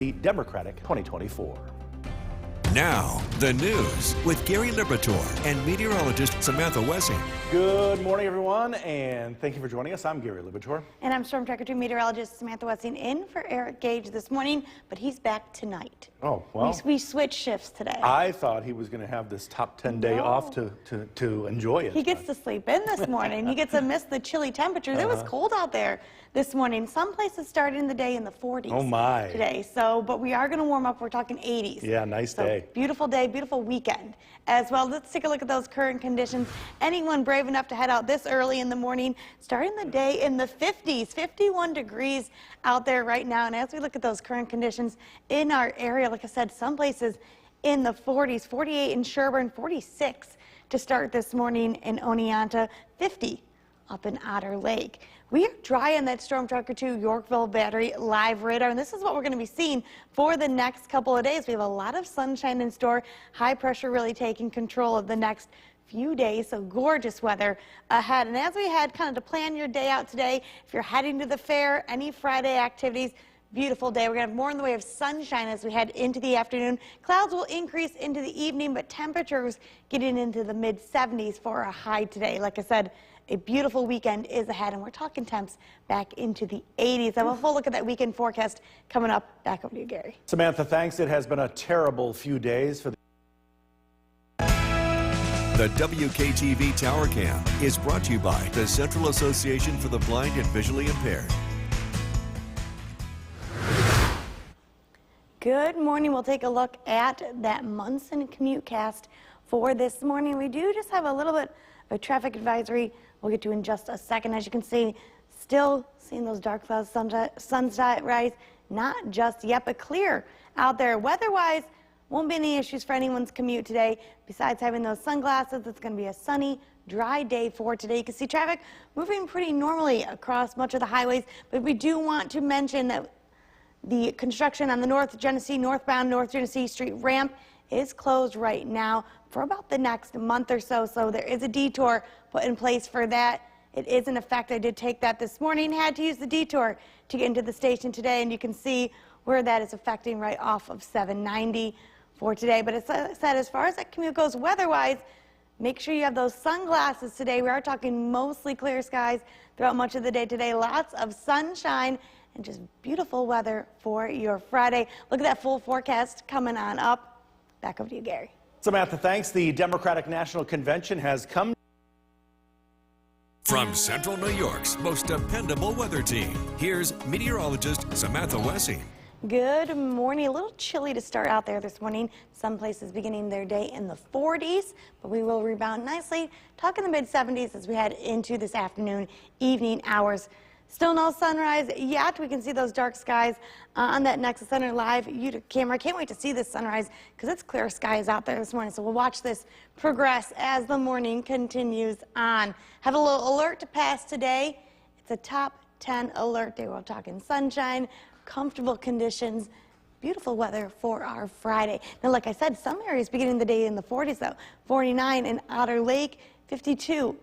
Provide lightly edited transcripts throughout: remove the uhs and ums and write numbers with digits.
the Democratic 2024. Now, the news with Gary Liberatore and meteorologist Samantha Wessing. Good morning, everyone, and thank you for joining us. I'm Gary Liberatore. And I'm Storm Tracker 2 meteorologist Samantha Wessing, in for Eric Gage this morning, but he's back tonight. Oh, well. We switched shifts today. I thought he was going to have this top 10 day off to enjoy it. He gets to sleep in this morning. He gets to miss the chilly temperatures. It was cold out there this morning. Some places starting the day in the 40s. Oh, my. Today. So, but we are going to warm up. We're talking 80s. Yeah, nice day. Beautiful day, beautiful weekend as well. Let's take a look at those current conditions. Anyone brave enough to head out this early in the morning, starting the day in the 50s, 51 degrees out there right now. And as we look at those current conditions in our area, like I said, some places in the 40s, 48 in Sherburne, 46 to start this morning in Oneonta, 50 up in Otter Lake. We are dry on that Storm Tracker 2 Yorkville Battery live radar, and this is what we're going to be seeing for the next couple of days. We have a lot of sunshine in store, high pressure really taking control of the next few days, so gorgeous weather ahead. And as we head kind of to plan your day out today, if you're heading to the fair, any Friday activities, beautiful day. We're going to have more in the way of sunshine as we head into the afternoon. Clouds will increase into the evening, but temperatures getting into the mid-70s for a high today. Like I said, a beautiful weekend is ahead, and we're talking temps back into the 80s. I have a full look at that weekend forecast coming up. Back over to you, Gary. Samantha, thanks. It has been a terrible few days for The WKTV Tower Cam is brought to you by the Central Association for the Blind and Visually Impaired. Good morning. We'll take a look at that Munson commute cast for this morning. We do just have a little bit of a traffic advisory we'll get to in just a second. As you can see, still seeing those dark clouds, sunrise, not just yet, but clear out there. Weather-wise, won't be any issues for anyone's commute today. Besides having those sunglasses, it's going to be a sunny, dry day for today. You can see traffic moving pretty normally across much of the highways, but we do want to mention that the construction on the northbound North Genesee Street ramp is closed right now for about the next month or so. So there is a detour put in place for that. It is in effect. I did take that this morning, had to use the detour to get into the station today, and you can see where that is affecting right off of 790 for today. But as I said, as far as that commute goes weather-wise, make sure you have those sunglasses today. We are talking mostly clear skies throughout much of the day today. Lots of sunshine and just beautiful weather for your Friday. Look at that full forecast coming on up. Back over to you, Gary. Samantha, thanks. The Democratic National Convention has come. From Central New York's most dependable weather team, here's meteorologist Samantha Wessing. Good morning. A little chilly to start out there this morning. Some places beginning their day in the 40s, but we will rebound nicely. Talking the mid-70s as we head into this afternoon, evening hours. Still no sunrise yet. We can see those dark skies on that Nexus Center Live camera. Can't wait to see this sunrise because it's clear skies out there this morning. So we'll watch this progress as the morning continues on. Have a little alert to pass today. It's a top 10 alert day. We're talking sunshine, comfortable conditions, beautiful weather for our Friday. Now, like I said, some areas beginning the day in the 40s though. 49 in Otter Lake, 52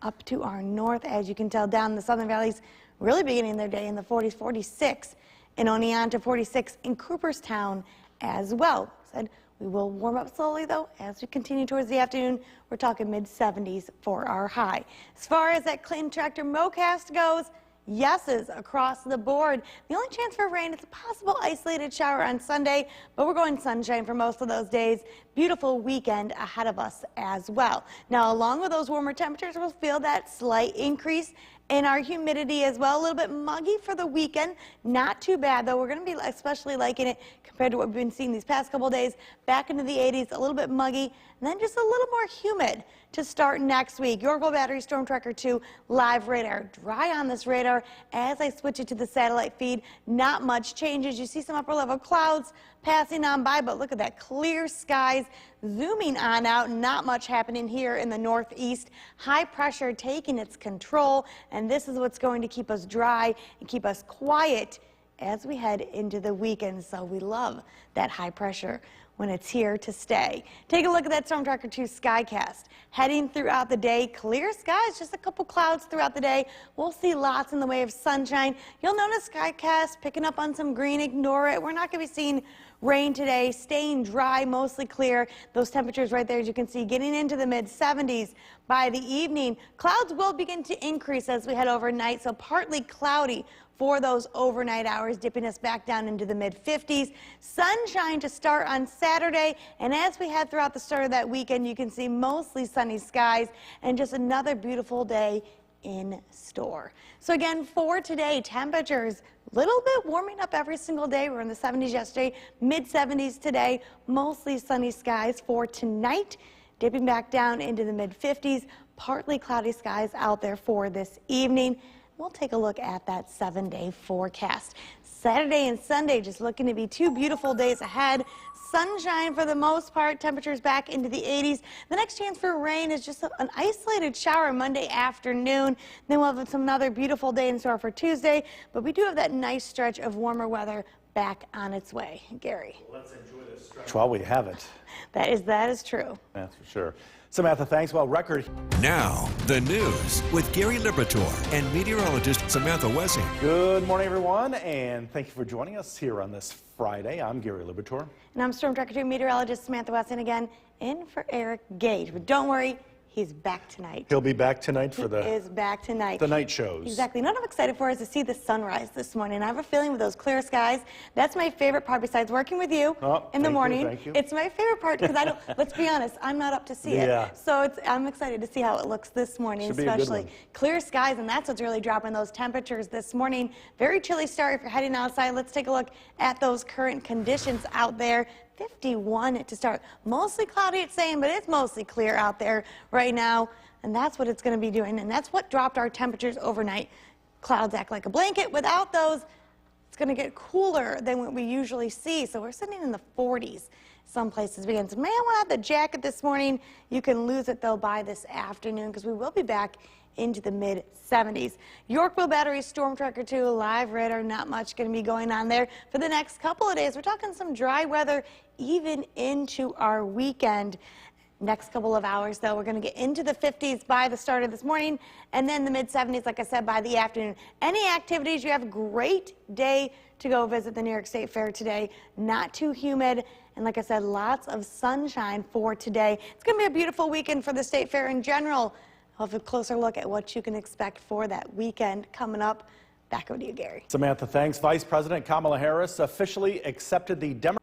up to our north, as you can tell, down in the southern valleys, really beginning their day in the 40s, 46 in Oneonta, 46 in Cooperstown as well. Said we will warm up slowly, though, as we continue towards the afternoon. We're talking mid-70s for our high. As far as that Clayton Tractor Mocast goes, yeses across the board. The only chance for rain is a possible isolated shower on Sunday, but we're going sunshine for most of those days. Beautiful weekend ahead of us as well. Now, along with those warmer temperatures, we'll feel that slight increase in our humidity as well. A little bit muggy for the weekend. Not too bad, though. We're going to be especially liking it compared to what we've been seeing these past couple days. Back into the 80s, a little bit muggy, and then just a little more humid to start next week. Yorkville Battery Storm Tracker 2 live radar. Dry on this radar as I switch it to the satellite feed. Not much changes. You see some upper level clouds passing on by, but look at that clear skies zooming on out. Not much happening here in the northeast. High pressure taking its control, and this is what's going to keep us dry and keep us quiet as we head into the weekend. So we love that high pressure when it's here to stay. Take a look at that Storm Tracker 2 Skycast. Heading throughout the day, clear skies, just a couple clouds throughout the day. We'll see lots in the way of sunshine. You'll notice Skycast picking up on some green, ignore it. We're not going to be seeing rain today, staying dry, mostly clear. Those temperatures right there, as you can see, getting into the mid-70s by the evening. Clouds will begin to increase as we head overnight, so partly cloudy for those overnight hours, dipping us back down into the mid-50s. Sunshine to start on Saturday, and as we head throughout the start of that weekend, you can see mostly sunny skies and just another beautiful day in store. So again, for today, temperatures a little bit warming up every single day. We were in the 70s yesterday, mid-70s today, mostly sunny skies for tonight, dipping back down into the mid-50s, partly cloudy skies out there for this evening. We'll take a look at that 7-day forecast. Saturday and Sunday just looking to be two beautiful days ahead. Sunshine for the most part, temperatures back into the 80s. The next chance for rain is just an isolated shower Monday afternoon. Then we'll have another beautiful day in store for Tuesday, but we do have that nice stretch of warmer weather back on its way. Gary. Let's enjoy this stretch while we have it. That is true. That's for sure. Samantha, thanks. Well, record. Now, the news with Gary Liberatore and meteorologist Samantha Wessing. Good morning, everyone, and thank you for joining us here on this Friday. I'm Gary Liberatore. And I'm Storm Tracker 2 meteorologist Samantha Wessing, again in for Eric Gage. But don't worry, he's back tonight. He'll be back tonight for He is back tonight. the night shows. Exactly. What I'm excited for is to see the sunrise this morning. I have a feeling with those clear skies, that's my favorite part besides working with you in the morning. Thank you. It's my favorite part because I don't, let's be honest, I'm not up to see Yeah. it. So I'm excited to see how it looks this morning, Should be a good especially one. clear skies, and that's what's really dropping those temperatures this morning. Very chilly start if you're heading outside. Let's take a look at those current conditions out there. 51 to start. Mostly cloudy, it's saying, but it's mostly clear out there right now. And that's what it's going to be doing. And that's what dropped our temperatures overnight. Clouds act like a blanket. Without those, it's going to get cooler than what we usually see. So we're sitting in the 40s some places. Again, so may I want to have the jacket this morning. You can lose it, though, by this afternoon because we will be back into the mid-70s. Yorkville Battery Storm Tracker 2 live radar, not much going to be going on there for the next couple of days. We're talking some dry weather even into our weekend. Next couple of hours, though, we're going to get into the 50s by the start of this morning, and then the mid-70s, like I said, by the afternoon. Any activities, you have a great day to go visit the New York State Fair today. Not too humid, and like I said, lots of sunshine for today. It's going to be a beautiful weekend for the State Fair in general. I'll have a closer look at what you can expect for that weekend coming up. Back over to you, Gary. Samantha, thanks. Vice President Kamala Harris officially accepted the Democratic.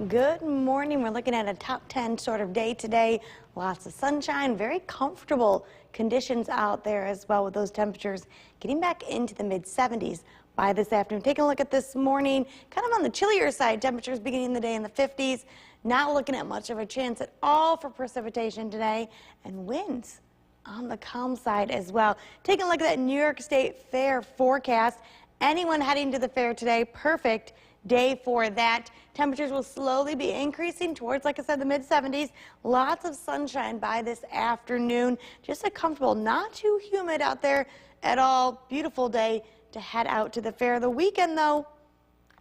Good morning. We're looking at a top 10 sort of day today. Lots of sunshine, very comfortable conditions out there as well with those temperatures getting back into the mid-70s by this afternoon. Taking a look at this morning, kind of on the chillier side, temperatures beginning the day in the 50s. Not looking at much of a chance at all for precipitation today, and winds on the calm side as well. Taking a look at that New York State Fair forecast. Anyone heading to the fair today, perfect day for that. Temperatures will slowly be increasing towards, like I said, the mid-70s. Lots of sunshine by this afternoon. Just a comfortable, not too humid out there at all. Beautiful day to head out to the fair. The weekend, though,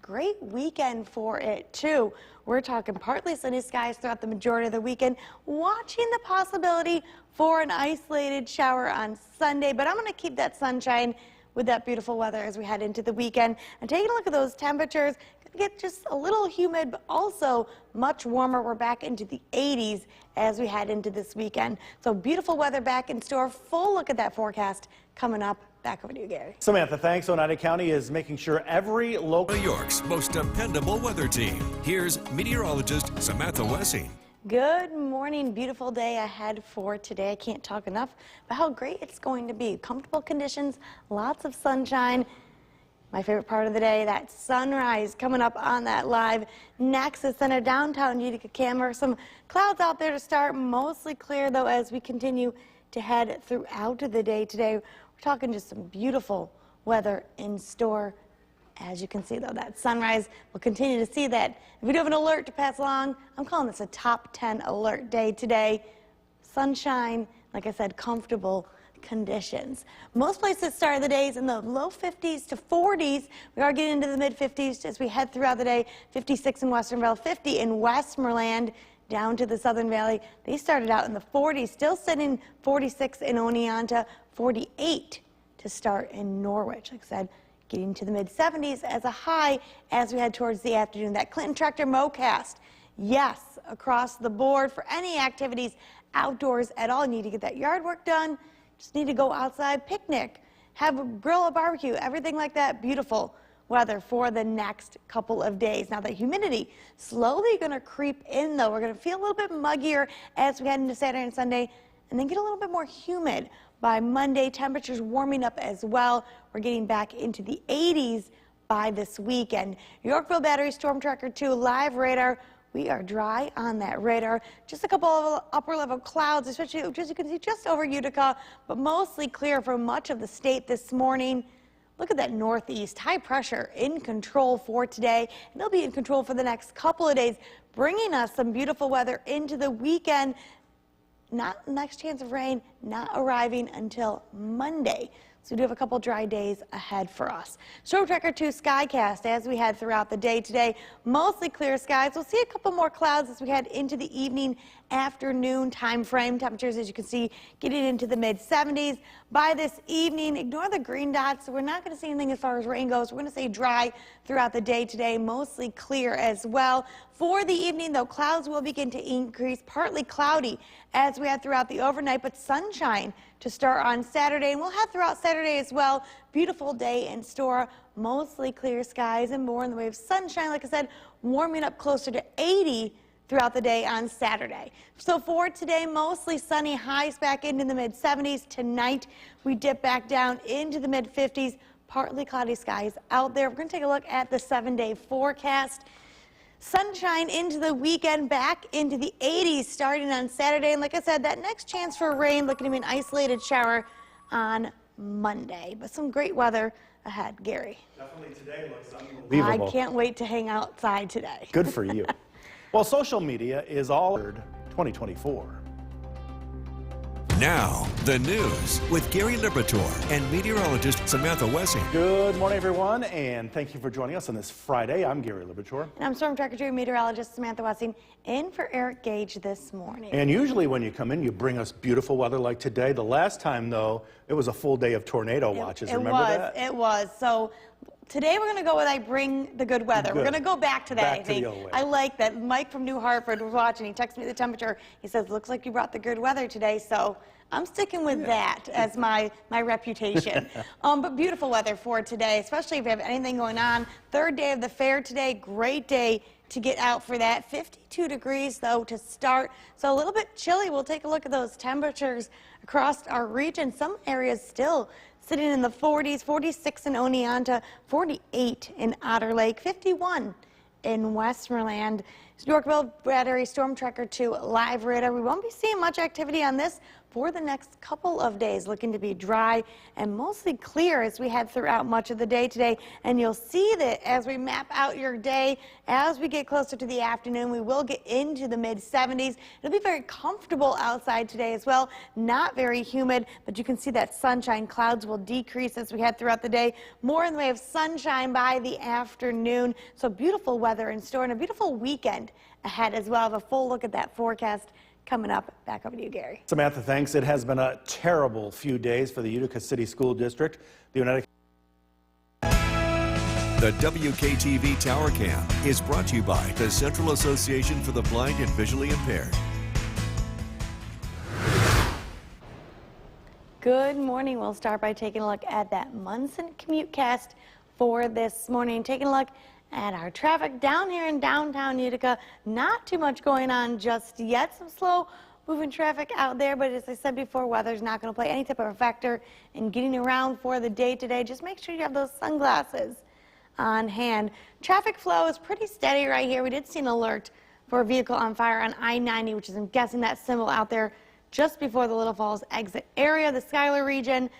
great weekend for it, too. We're talking partly sunny skies throughout the majority of the weekend. Watching the possibility for an isolated shower on Sunday, but I'm going to keep that sunshine with that beautiful weather as we head into the weekend. And taking a look at those temperatures, going to get just a little humid, but also much warmer. We're back into the 80s as we head into this weekend. So beautiful weather back in store. Full look at that forecast coming up. Back over to you, Gary. Samantha, thanks. Oneida County is making sure every local. New York's most dependable weather team. Here's meteorologist Samantha Wessing. Good morning. Beautiful day ahead for today. I can't talk enough about how great it's going to be. Comfortable conditions, lots of sunshine. My favorite part of the day, that sunrise coming up on that live Nexus Center downtown Utica Camera. Some clouds out there to start, mostly clear though as we continue to head throughout the day today. We're talking just some beautiful weather in store. As you can see, though, that sunrise, we'll continue to see that. If we do have an alert to pass along, I'm calling this a top 10 alert day today. Sunshine, like I said, comfortable conditions. Most places start the days in the low 50s to 40s. We are getting into the mid 50s as we head throughout the day. 56 in Westernville, 50 in Westmoreland, down to the Southern Valley. They started out in the 40s, still sitting 46 in Oneonta, 48 to start in Norwich. Like I said, getting to the mid 70s as a high as we head towards the afternoon. That Clinton Tractor Mowcast, yes, across the board for any activities outdoors at all. You need to get that yard work done. Just need to go outside, picnic, have a grill, a barbecue, everything like that. Beautiful weather for the next couple of days. Now the humidity slowly going to creep in though. We're going to feel a little bit muggier as we head into Saturday and Sunday, and then get a little bit more humid by Monday. Temperatures warming up as well. We're getting back into the 80s by this weekend. Yorkville Battery Storm Tracker 2 live radar. We are dry on that radar. Just a couple of upper level clouds, especially as you can see just over Utica, but mostly clear for much of the state this morning. Look at that northeast high pressure in control for today, and it'll be in control for the next couple of days, bringing us some beautiful weather into the weekend. Not next chance of rain, not arriving until Monday. So we do have a couple dry days ahead for us. Storm Tracker 2 Skycast as we head throughout the day today. Mostly clear skies. We'll see a couple more clouds as we head into the evening, afternoon time frame. Temperatures, as you can see, getting into the mid 70s. By this evening, ignore the green dots. So we're not going to see anything as far as rain goes. We're going to stay dry throughout the day today, mostly clear as well. For the evening, though, clouds will begin to increase, partly cloudy as we head throughout the overnight, but sunshine to start on Saturday, and we'll have throughout Saturday as well. Beautiful day in store, mostly clear skies and more in the way of sunshine. Like I said, warming up closer to 80 throughout the day on Saturday. So for today, mostly sunny, highs back into the mid 70s. Tonight, we dip back down into the mid 50s, partly cloudy skies out there. We're going to take a look at the 7-day forecast. Sunshine into the weekend, back into the 80s starting on Saturday. And like I said, that next chance for rain, looking to be an isolated shower on Monday. But some great weather ahead. Gary. Definitely today looks unbelievable. I can't wait to hang outside today. Good for you. Well, social media is all 2024. Now, the news with Gary Liberatore and meteorologist Samantha Wessing. Good morning, everyone, and thank you for joining us on this Friday. I'm Gary Liberatore. And I'm Storm Tracker 2 meteorologist Samantha Wessing, in for Eric Gage this morning. And usually when you come in, you bring us beautiful weather like today. The last time, though, it was a full day of tornado watches. Remember that? It was. So today we're going to go with I bring the good weather. Good. We're going to go back to that, Back I to think. the old way. I like that. Mike from New Hartford was watching. He texted me the temperature. He says, looks like you brought the good weather today. So I'm sticking with that as my reputation. But beautiful weather for today, especially if you have anything going on. Third day of the fair today. Great day to get out for that. 52 degrees, though, to start. So a little bit chilly. We'll take a look at those temperatures across our region. Some areas still sitting in the 40s, 46 in Oneonta, 48 in Otter Lake, 51 in Westmoreland. Yorkville Battery Storm Tracker 2 live radar. We won't be seeing much activity on this for the next couple of days. Looking to be dry and mostly clear as we head throughout much of the day today. And you'll see that as we map out your day, as we get closer to the afternoon, we will get into the mid 70s. It'll be very comfortable outside today as well. Not very humid, but you can see that sunshine. Clouds will decrease as we head throughout the day. More in the way of sunshine by the afternoon. So beautiful weather in store and a beautiful weekend ahead as well. Have a full look at that forecast coming up. Back over to you, Gary. Samantha, thanks. It has been a terrible few days for the Utica City School District. The United The WKTV Tower Cam is brought to you by the Central Association for the Blind and Visually Impaired. Good morning. We'll start by taking a look at that Munson CommuteCast for this morning. Taking a look at our traffic down here in downtown Utica. Not too much going on just yet. Some slow moving traffic out there, but as I said before, weather's not going to play any type of a factor in getting around for the day today. Just make sure you have those sunglasses on hand. Traffic flow is pretty steady right here. We did see an alert for a vehicle on fire on I-90, which is, I'm guessing, that symbol out there just before the Little Falls exit area, the Schuyler region.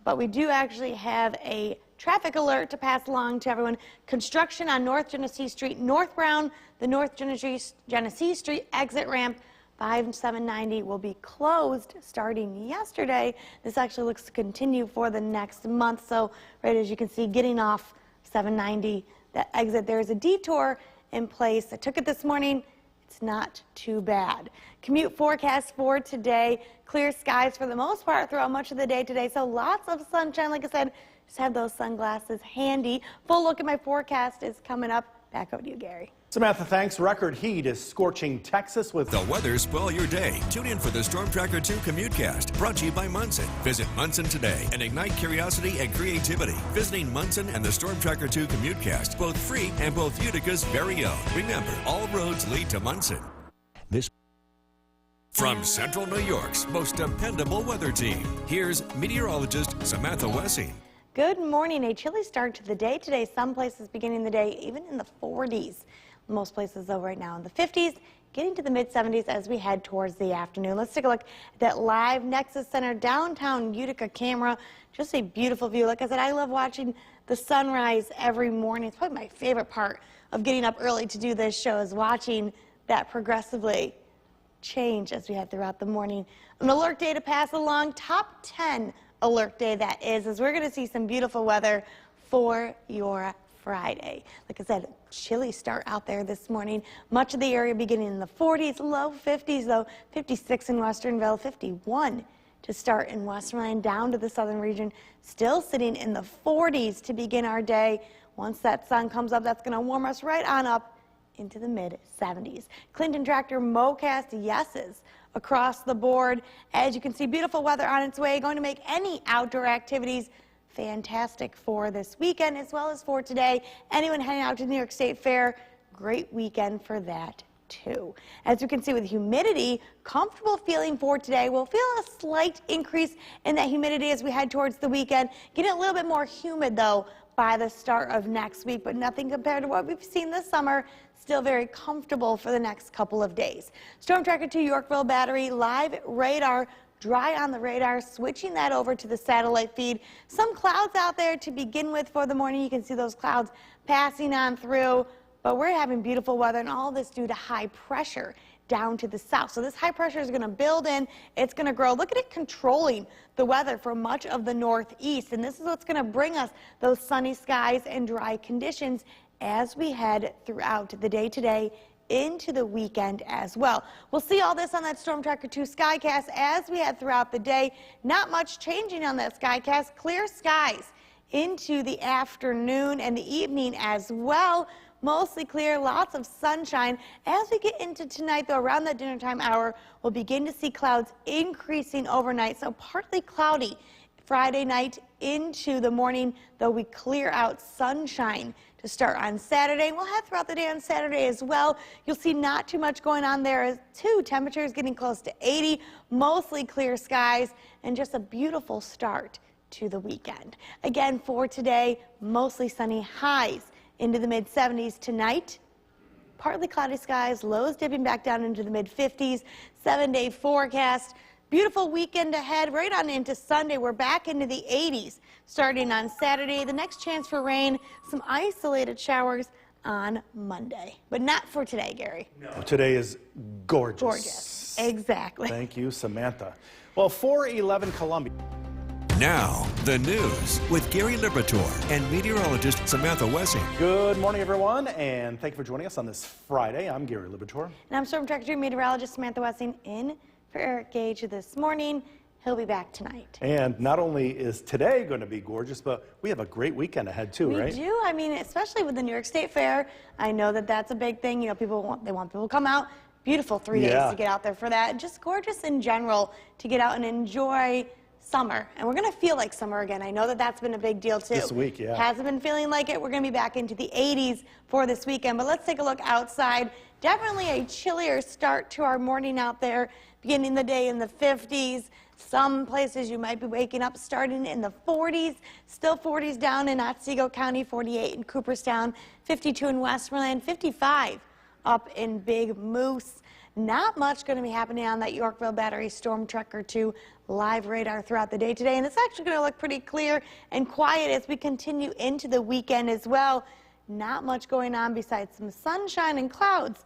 But we do actually have a traffic alert to pass along to everyone. Construction on North Genesee Street northbound, the North Genesee Street exit ramp 5790 will be closed starting yesterday. This actually looks to continue for the next month. So right as you can see, getting off 790, that exit, there's a detour in place. I took it this morning. It's not too bad. Commute forecast for today. Clear skies for the most part throughout much of the day today. So lots of sunshine. Like I said, just have those sunglasses handy. Full look at my forecast is coming up. Back over to you, Gary. Samantha, thanks. Record heat is scorching Texas with The weather spoil your day. Tune in for the Storm Tracker 2 Commutecast, brought to you by Munson. Visit Munson today and ignite curiosity and creativity. Visiting Munson and the Storm Tracker 2 Commutecast, both free and both Utica's very own. Remember, all roads lead to Munson. This from Central New York's most dependable weather team. Here's meteorologist Samantha Wessing. Good morning. A chilly start to the day today. Some places beginning the day even in the 40s. Most places, though, right now in the 50s, getting to the mid-70s as we head towards the afternoon. Let's take a look at that live Nexus Center downtown Utica camera. Just a beautiful view. Like I said, I love watching the sunrise every morning. It's probably my favorite part of getting up early to do this show is watching that progressively change as we head throughout the morning. An alert day to pass along, top 10 alert day that is, as we're going to see some beautiful weather for your Friday. Like I said, chilly start out there this morning. Much of the area beginning in the 40s, low 50s though, 56 in Westernville, 51 to start in Westmoreland, down to the southern region, still sitting in the 40s to begin our day. Once that sun comes up, that's going to warm us right on up into the mid-70s. Clinton Tractor Mowcast yeses across the board. As you can see, beautiful weather on its way, going to make any outdoor activities fantastic for this weekend as well as for today. Anyone heading out to the New York State Fair, great weekend for that too. As you can see with humidity, comfortable feeling for today. We'll feel a slight increase in that humidity as we head towards the weekend. Getting a little bit more humid though by the start of next week, but nothing compared to what we've seen this summer. Still very comfortable for the next couple of days. Storm Tracker 2 Yorkville Battery live radar. Dry on the radar, switching that over to the satellite feed. Some clouds out there to begin with for the morning. You can see those clouds passing on through, but we're having beautiful weather, and all this due to high pressure down to the south. So this high pressure is going to build in. It's going to grow. Look at it controlling the weather for much of the northeast, and this is what's going to bring us those sunny skies and dry conditions as we head throughout the day today into the weekend as well. We'll see all this on that Storm Tracker 2 Skycast as we head throughout the day. Not much changing on that Skycast. Clear skies into the afternoon and the evening as well. Mostly clear, lots of sunshine. As we get into tonight, though, around that dinner time hour, we'll begin to see clouds increasing overnight, so partly cloudy Friday night into the morning, though we clear out sunshine to start on Saturday. And we'll head throughout the day on Saturday as well. You'll see not too much going on there too. Temperatures getting close to 80, mostly clear skies, and just a beautiful start to the weekend. Again, for today, mostly sunny, highs into the mid-70s tonight. Partly cloudy skies, lows dipping back down into the mid-50s. 7-day forecast. Beautiful weekend ahead, right on into Sunday. We're back into the 80s starting on Saturday. The next chance for rain, some isolated showers on Monday. But not for today, Gary. No, today is gorgeous. Gorgeous. Exactly. Thank you, Samantha. Well, 411 Columbia. Now, the news with Gary Liberatore and meteorologist Samantha Wessing. Good morning, everyone, and thank you for joining us on this Friday. I'm Gary Liberatore. And I'm Storm Tracker 2 meteorologist Samantha Wessing in for Eric Gage this morning. He'll be back tonight. And not only is today going to be gorgeous, but we have a great weekend ahead too, right? We do. I mean, especially with the New York State Fair. I know that that's a big thing. You know, people want people to come out. Beautiful 3 days to get out there for that. Just gorgeous in general to get out and enjoy summer. And we're going to feel like summer again. I know that that's been a big deal too. This week, yeah. Hasn't been feeling like it. We're going to be back into the 80s for this weekend. But let's take a look outside. Definitely a chillier start to our morning out there. Beginning the day in the 50s. Some places you might be waking up starting in the 40s. Still 40s down in Otsego County, 48 in Cooperstown, 52 in Westmoreland, 55 up in Big Moose. Not much going to be happening on that Yorkville Battery Storm Tracker 2 live radar throughout the day today. And it's actually going to look pretty clear and quiet as we continue into the weekend as well. Not much going on besides some sunshine and clouds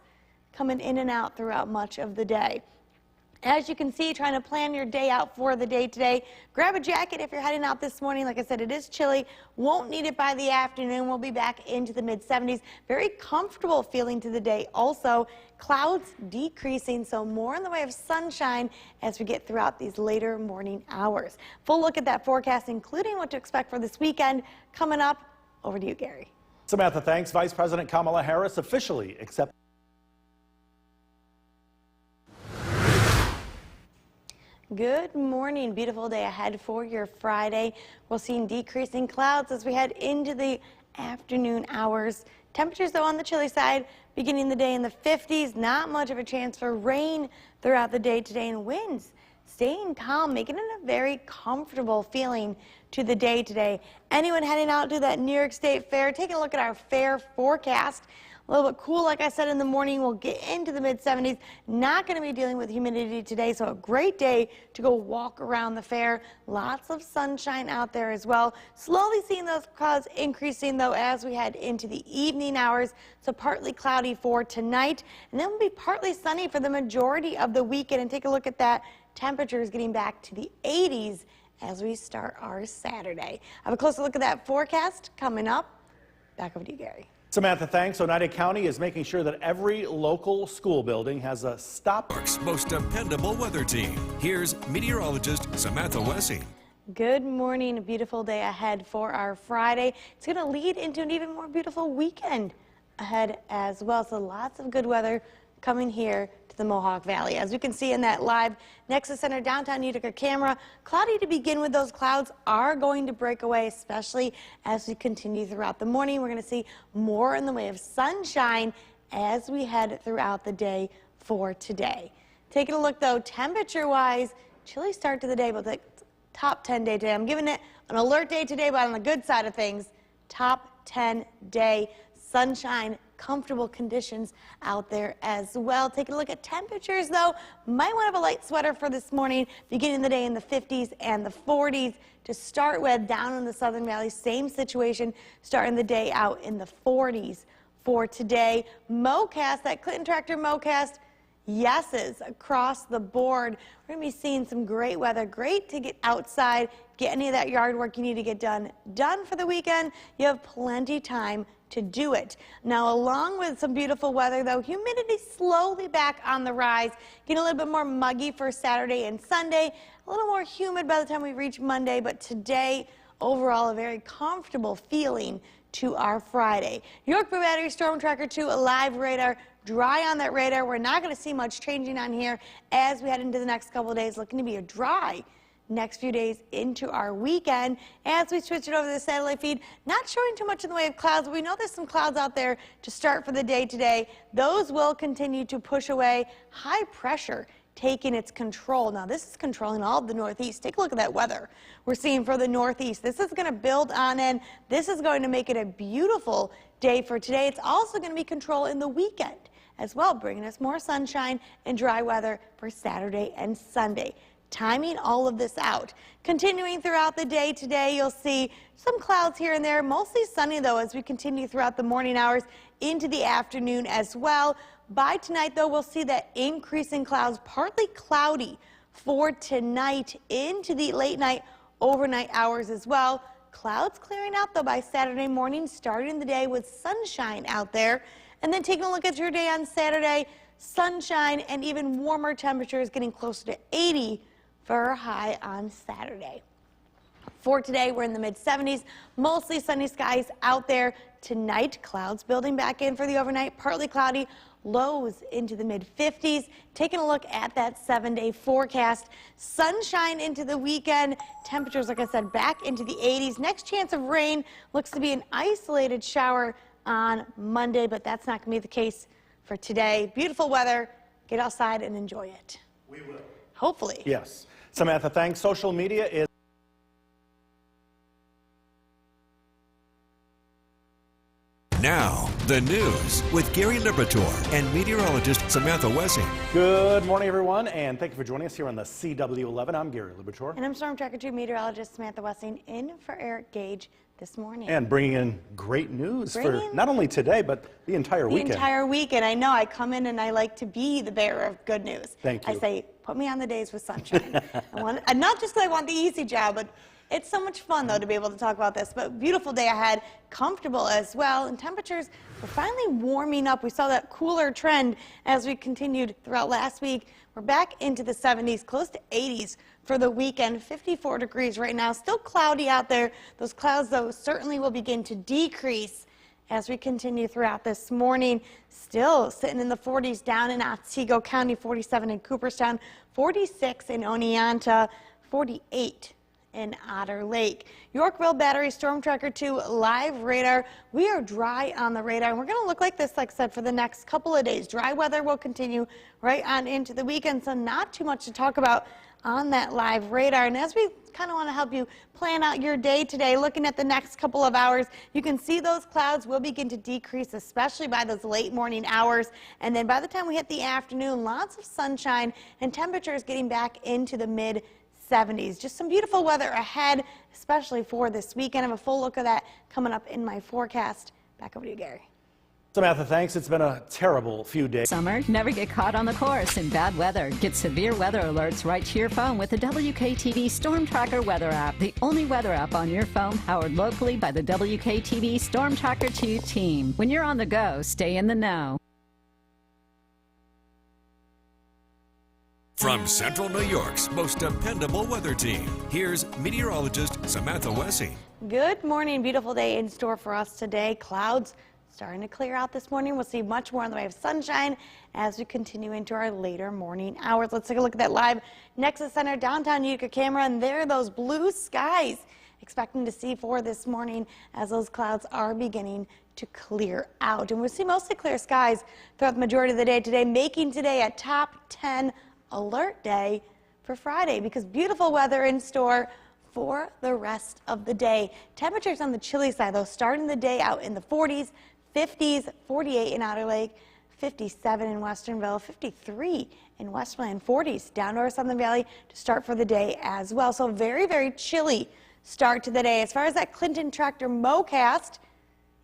coming in and out throughout much of the day. As you can see, trying to plan your day out for the day today. Grab a jacket if you're heading out this morning. Like I said, it is chilly. Won't need it by the afternoon. We'll be back into the mid-70s. Very comfortable feeling to the day. Also, clouds decreasing, so more in the way of sunshine as we get throughout these later morning hours. Full look at that forecast, including what to expect for this weekend, coming up. Over to you, Gary. Samantha, thanks. Vice President Kamala Harris officially accepted. Good morning. Beautiful day ahead for your Friday. We'll see decreasing clouds as we head into the afternoon hours. Temperatures, though, on the chilly side, beginning the day in the 50s. Not much of a chance for rain throughout the day today, and winds staying calm, making it a very comfortable feeling to the day today. Anyone heading out to that New York State Fair, taking a look at our fair forecast. A little bit cool, like I said, in the morning. We'll get into the mid-70s. Not going to be dealing with humidity today, so a great day to go walk around the fair. Lots of sunshine out there as well. Slowly seeing those clouds increasing, though, as we head into the evening hours. So partly cloudy for tonight, and then we'll be partly sunny for the majority of the weekend. And take a look at that. Temperatures getting back to the 80s as we start our Saturday. Have a closer look at that forecast coming up. Back over to you, Gary. Samantha, thanks. Oneida County is making sure that every local school building has a stop. York's most dependable weather team. Here's meteorologist Samantha Wessing. Good morning. A beautiful day ahead for our Friday. It's going to lead into an even more beautiful weekend ahead as well. So lots of good weather coming here to the Mohawk Valley. As you can see in that live Nexus Center downtown Utica camera, cloudy to begin with. Those clouds are going to break away, especially as we continue throughout the morning. We're going to see more in the way of sunshine as we head throughout the day for today. Taking a look, though, temperature-wise, chilly start to the day, but the top 10 day today. I'm giving it an alert day today, but on the good side of things, top 10 day sunshine, comfortable conditions out there as well. Taking a look at temperatures, though, might want to have a light sweater for this morning, beginning the day in the 50s and the 40s. To start with, down in the Southern Valley, same situation, starting the day out in the 40s for today. MoCast, that Clinton Tractor MoCast, yeses across the board. We're going to be seeing some great weather. Great to get outside, get any of that yard work you need to get done for the weekend. You have plenty time to do it. Now, along with some beautiful weather, though, humidity slowly back on the rise. Getting a little bit more muggy for Saturday and Sunday. A little more humid by the time we reach Monday, but today, overall, a very comfortable feeling to our Friday. York Blue Battery Storm Tracker 2, a live radar. Dry on that radar. We're not going to see much changing on here as we head into the next couple of days. Looking to be a dry next few days into our weekend. As we switch it over to the satellite feed, not showing too much in the way of clouds. We know there's some clouds out there to start for the day today. Those will continue to push away. High pressure taking its control. Now, this is controlling all of the Northeast. Take a look at that weather we're seeing for the Northeast. This is going to build on in. This is going to make it a beautiful day for today. It's also going to be control in the weekend as well, bringing us more sunshine and dry weather for Saturday and Sunday. Timing all of this out. Continuing throughout the day today, you'll see some clouds here and there. Mostly sunny, though, as we continue throughout the morning hours into the afternoon as well. By tonight, though, we'll see that increase in clouds, partly cloudy for tonight into the late night, overnight hours as well. Clouds clearing out, though, by Saturday morning, starting the day with sunshine out there. And then taking a look at your day on Saturday, sunshine and even warmer temperatures, getting closer to 80 for a high on Saturday. For today, we're in the mid-70s, mostly sunny skies out there. Tonight, clouds building back in for the overnight, partly cloudy, lows into the mid-50s. Taking a look at that 7-day forecast, sunshine into the weekend, temperatures, like I said, back into the 80s. Next chance of rain looks to be an isolated shower on Monday, but that's not going to be the case for today. Beautiful weather. Get outside and enjoy it. We will. Hopefully. Yes. Samantha, thanks. Social media is now, the news with Gary Liberatore and meteorologist Samantha Wessing. Good morning, everyone, and thank you for joining us here on the CW11. I'm Gary Liberatore. And I'm Storm Tracker 2 meteorologist Samantha Wessing, in for Eric Gage this morning. And bringing in great news for not only today, but the entire weekend. The entire weekend. I know I come in and I like to be the bearer of good news. Thank you. I say Put me on the days with sunshine. And not just because I want the easy job, but it's so much fun, though, to be able to talk about this. But beautiful day ahead, comfortable as well, and temperatures are finally warming up. We saw that cooler trend as we continued throughout last week. We're back into the 70s, close to 80s for the weekend. 54 degrees right now. Still cloudy out there. Those clouds, though, certainly will begin to decrease as we continue throughout this morning. Still sitting in the 40s down in Otsego County, 47 in Cooperstown, 46 in Oneonta, 48 in Otter Lake. Yorkville Battery Storm Tracker 2 live radar. We are dry on the radar, and we're going to look like this, like I said, for the next couple of days. Dry weather will continue right on into the weekend, so not too much to talk about on that live radar. And as we kind of want to help you plan out your day today, looking at the next couple of hours, you can see those clouds will begin to decrease, especially by those late morning hours. And then by the time we hit the afternoon, lots of sunshine and temperatures getting back into the mid 70s. Just some beautiful weather ahead, especially for this weekend. I have a full look of that coming up in my forecast. Back over to you, Gary. Samantha, thanks. It's been a terrible few days. Summer, never get caught on the course in bad weather. Get severe weather alerts right to your phone with the WKTV Storm Tracker weather app, the only weather app on your phone powered locally by the WKTV Storm Tracker 2 team. When you're on the go, stay in the know. From Central New York's most dependable weather team, here's meteorologist Samantha Wessing. Good morning. Beautiful day in store for us today. Clouds starting to clear out this morning. We'll see much more in the way of sunshine as we continue into our later morning hours. Let's take a look at that live Nexus Center downtown Utica camera, and there are those blue skies expecting to see for this morning as those clouds are beginning to clear out. And we'll see mostly clear skies throughout the majority of the day today, making today a top 10 alert day for Friday, because beautiful weather in store for the rest of the day. Temperatures on the chilly side, though, starting the day out in the 40s, 50s, 48 in Otter Lake, 57 in Westernville, 53 in Westmoreland, 40s down to our Southern Valley to start for the day as well. So very, very chilly start to the day. As far as that Clinton Tractor Mowcast,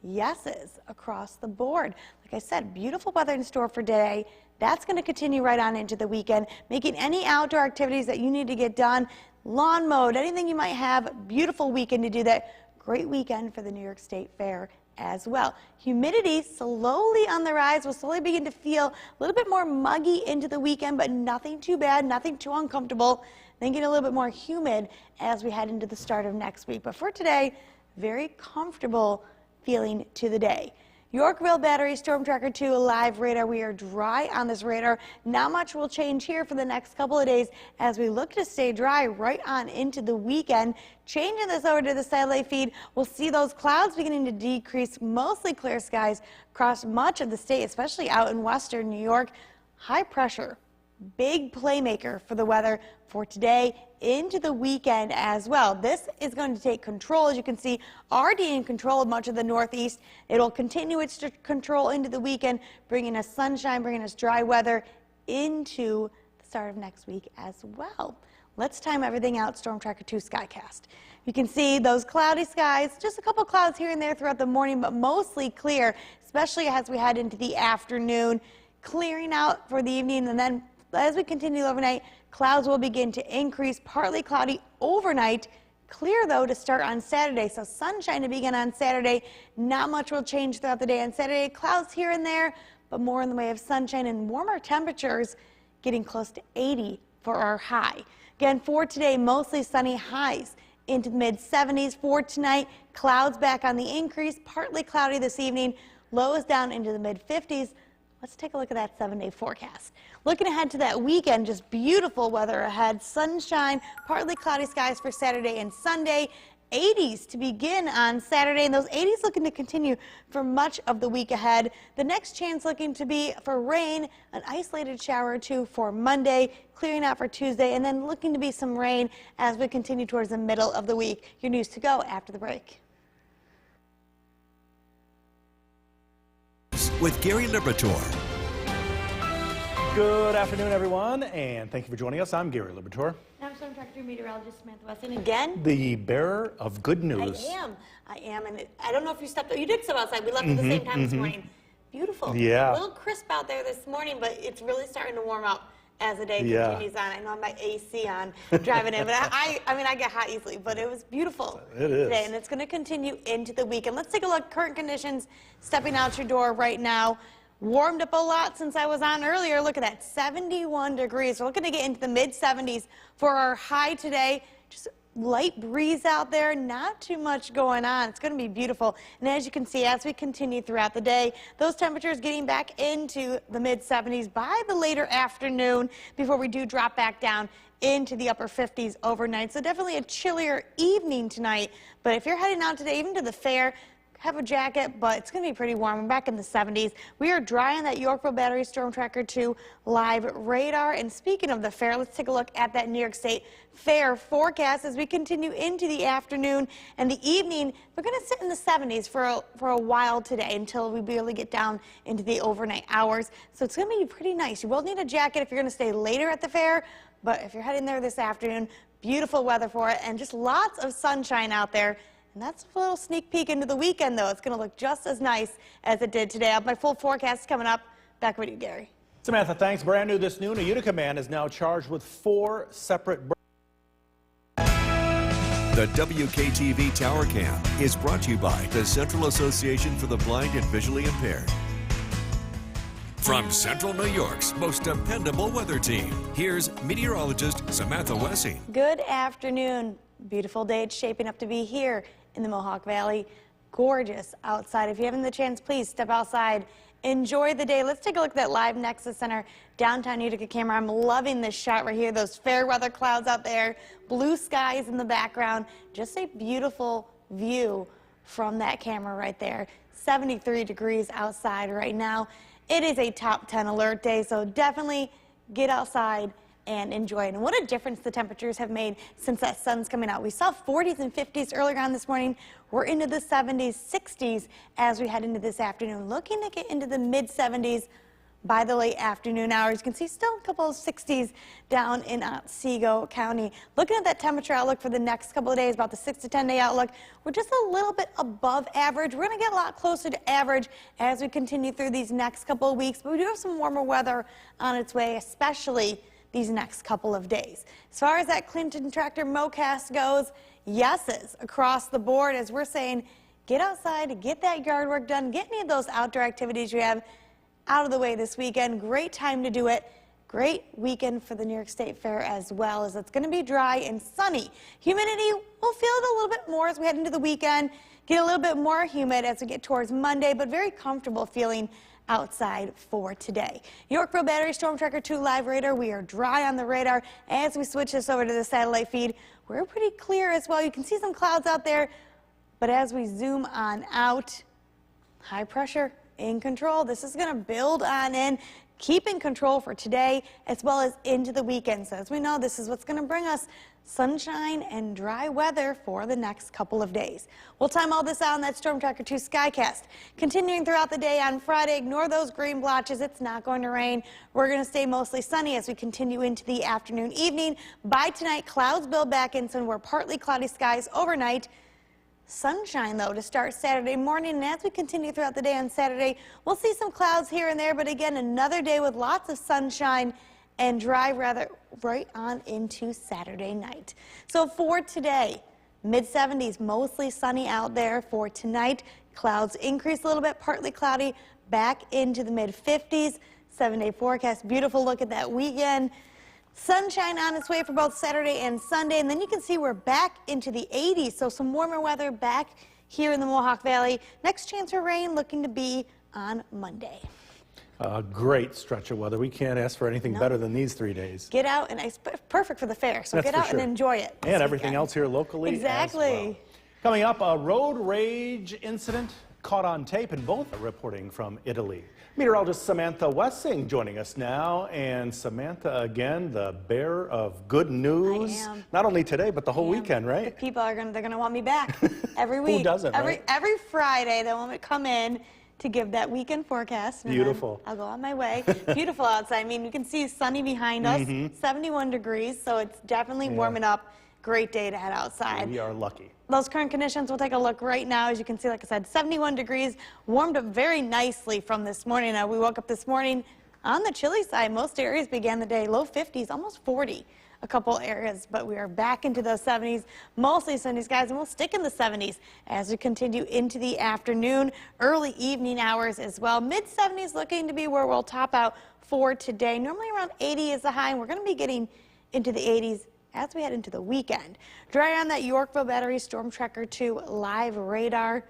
yeses across the board. Like I said, beautiful weather in store for today. That's going to continue right on into the weekend, making any outdoor activities that you need to get done, lawn mowed, anything you might have, beautiful weekend to do that. Great weekend for the New York State Fair as well. Humidity slowly on the rise. We'll slowly begin to feel a little bit more muggy into the weekend, but nothing too bad, nothing too uncomfortable. Then get a little bit more humid as we head into the start of next week. But for today, very comfortable feeling to the day. Yorkville Battery Storm Tracker 2 live radar. We are dry on this radar. Not much will change here for the next couple of days as we look to stay dry right on into the weekend. Changing this over to the satellite feed, we'll see those clouds beginning to decrease, mostly clear skies across much of the state, especially out in western New York. High pressure, big playmaker for the weather for today into the weekend as well. This is going to take control, as you can see, already in control of much of the Northeast. It'll continue its control into the weekend, bringing us sunshine, bringing us dry weather into the start of next week as well. Let's time everything out. Storm Tracker 2 Skycast. You can see those cloudy skies, just a couple clouds here and there throughout the morning, but mostly clear, especially as we head into the afternoon, clearing out for the evening. And then as we continue overnight, clouds will begin to increase, partly cloudy overnight. Clear, though, to start on Saturday. So sunshine to begin on Saturday. Not much will change throughout the day on Saturday. Clouds here and there, but more in the way of sunshine and warmer temperatures, getting close to 80 for our high. Again, for today, mostly sunny, highs into the mid-70s. For tonight, clouds back on the increase, partly cloudy this evening, lows down into the mid-50s. Let's take a look at that 7-day forecast. Looking ahead to that weekend, just beautiful weather ahead. Sunshine, partly cloudy skies for Saturday and Sunday. 80s to begin on Saturday, and those 80s looking to continue for much of the week ahead. The next chance looking to be for rain, an isolated shower or two for Monday, clearing out for Tuesday, and then looking to be some rain as we continue towards the middle of the week. Your news to go after the break. With Gary Liberatore. Good afternoon, everyone, and thank you for joining us. I'm Gary Liberatore. I'm Storm Tracker 2 meteorologist Samantha Wesson. Again, The bearer of good news. I am, and I don't know if you stepped out. You did step outside. We left at the same time this morning. Beautiful. Yeah. A little crisp out there this morning, but it's really starting to warm up as the day Yeah. continues on. I know I'm my AC on driving in, but I mean, I get hot easily, but it was beautiful It is. today, and it's going to continue into the weekend. Let's take a look. Current conditions, stepping out your door right now. Warmed up a lot since I was on earlier. Look at that, 71 degrees. We're looking to get into the mid-70s for our high today. Just light breeze out there, not too much going on. It's going to be beautiful. And as you can see, as we continue throughout the day, those temperatures getting back into the mid-70s by the later afternoon before we do drop back down into the upper 50s overnight. So definitely a chillier evening tonight. But if you're heading out today, even to the fair, have a jacket, but it's going to be pretty warm. We're back in the 70s. We are dry on that Yorkville Battery Storm Tracker 2 live radar. And speaking of the fair, let's take a look at that New York State Fair forecast as we continue into the afternoon and the evening. We're going to sit in the 70s for a while today until we barely get down into the overnight hours. So it's going to be pretty nice. You will need a jacket if you're going to stay later at the fair, but if you're heading there this afternoon, beautiful weather for it and just lots of sunshine out there. And that's a little sneak peek into the weekend, though. It's going to look just as nice as it did today. I have my full forecast coming up. Back with you, Gary. Samantha, thanks. Brand new this noon, a Utica man is now charged with 4 separate The WKTV Tower Cam is brought to you by the Central Association for the Blind and Visually Impaired. From Central New York's most dependable weather team, here's meteorologist Samantha Wessing. Good afternoon. Beautiful day it's shaping up to be here in the Mohawk Valley. Gorgeous outside. If you haven't the chance, please step outside. Enjoy the day. Let's take a look at that live Nexus Center downtown Utica camera. I'm loving this shot right here. Those fair weather clouds out there, blue skies in the background. Just a beautiful view from that camera right there. 73 degrees outside right now. It is a top 10 alert day, so definitely get outside and enjoy it. And what a difference the temperatures have made since that sun's coming out. We saw 40s and 50s earlier on this morning. We're into the 70s, 60s as we head into this afternoon. Looking to get into the mid-70s by the late afternoon hours. You can see still a couple of 60s down in Otsego County. Looking at that temperature outlook for the next couple of days, about the 6 to 10 day outlook, we're just a little bit above average. We're going to get a lot closer to average as we continue through these next couple of weeks, but we do have some warmer weather on its way, especially these next couple of days. As far as that Clinton Tractor MoCast goes, yeses across the board as we're saying, get outside, get that yard work done, get any of those outdoor activities you have out of the way this weekend. Great time to do it. Great weekend for the New York State Fair as well, as it's going to be dry and sunny. Humidity, we'll feel it a little bit more as we head into the weekend. Get a little bit more humid as we get towards Monday, but very comfortable feeling outside for today. Yorkville Battery Storm Tracker 2 live radar. We are dry on the radar. As we switch this over to the satellite feed, we're pretty clear as well. You can see some clouds out there, but as we zoom on out, high pressure in control. This is going to build on in, keep in control for today as well as into the weekend. So as we know, this is what's going to bring us sunshine and dry weather for the next couple of days. We'll time all this out on that Storm Tracker 2 Skycast. Continuing throughout the day on Friday, ignore those green blotches. It's not going to rain. We're going to stay mostly sunny as we continue into the afternoon, evening. By tonight, clouds build back in, so we're partly cloudy skies overnight. Sunshine, though, to start Saturday morning, and as we continue throughout the day on Saturday, we'll see some clouds here and there, but again, another day with lots of sunshine and dry weather right on into Saturday night. So for today, mid-70s, mostly sunny out there. For tonight, clouds increase a little bit, partly cloudy, back into the mid-50s. 7-day forecast, beautiful look at that weekend. Sunshine on its way for both Saturday and Sunday, and then you can see we're back into the 80s, so some warmer weather back here in the Mohawk Valley. Next chance for rain looking to be on Monday. A great stretch of weather. We can't ask for anything better than these 3 days. Get out, and it's perfect for the fair, so That's get for out sure. and enjoy it. And everything else here locally Exactly. as well. Coming up, a road rage incident caught on tape, and both are reporting from Italy. Meteorologist Samantha Wessing joining us now. And Samantha, again, the bearer of good news. I am. Not only today, but the whole weekend, right? The people are they're gonna want me back every week. Who doesn't, right? Every Friday, they want me to come in to give that weekend forecast. And Beautiful. then I'll go on my way. Beautiful outside. I mean, you can see sunny behind us, 71 degrees, so it's definitely warming up. Great day to head outside. We are lucky. Those current conditions, we'll take a look right now. As you can see, like I said, 71 degrees, warmed up very nicely from this morning. We woke up this morning On the chilly side, most areas began the day low 50s, almost 40. A couple areas, but we are back into those 70s, mostly sunny skies, and we'll stick in the 70s as we continue into the afternoon, early evening hours as well. Mid-70s looking to be where we'll top out for today. Normally around 80 is the high, and we're going to be getting into the 80s as we head into the weekend. Dry on that Yorkville Battery Storm Tracker 2 live radar.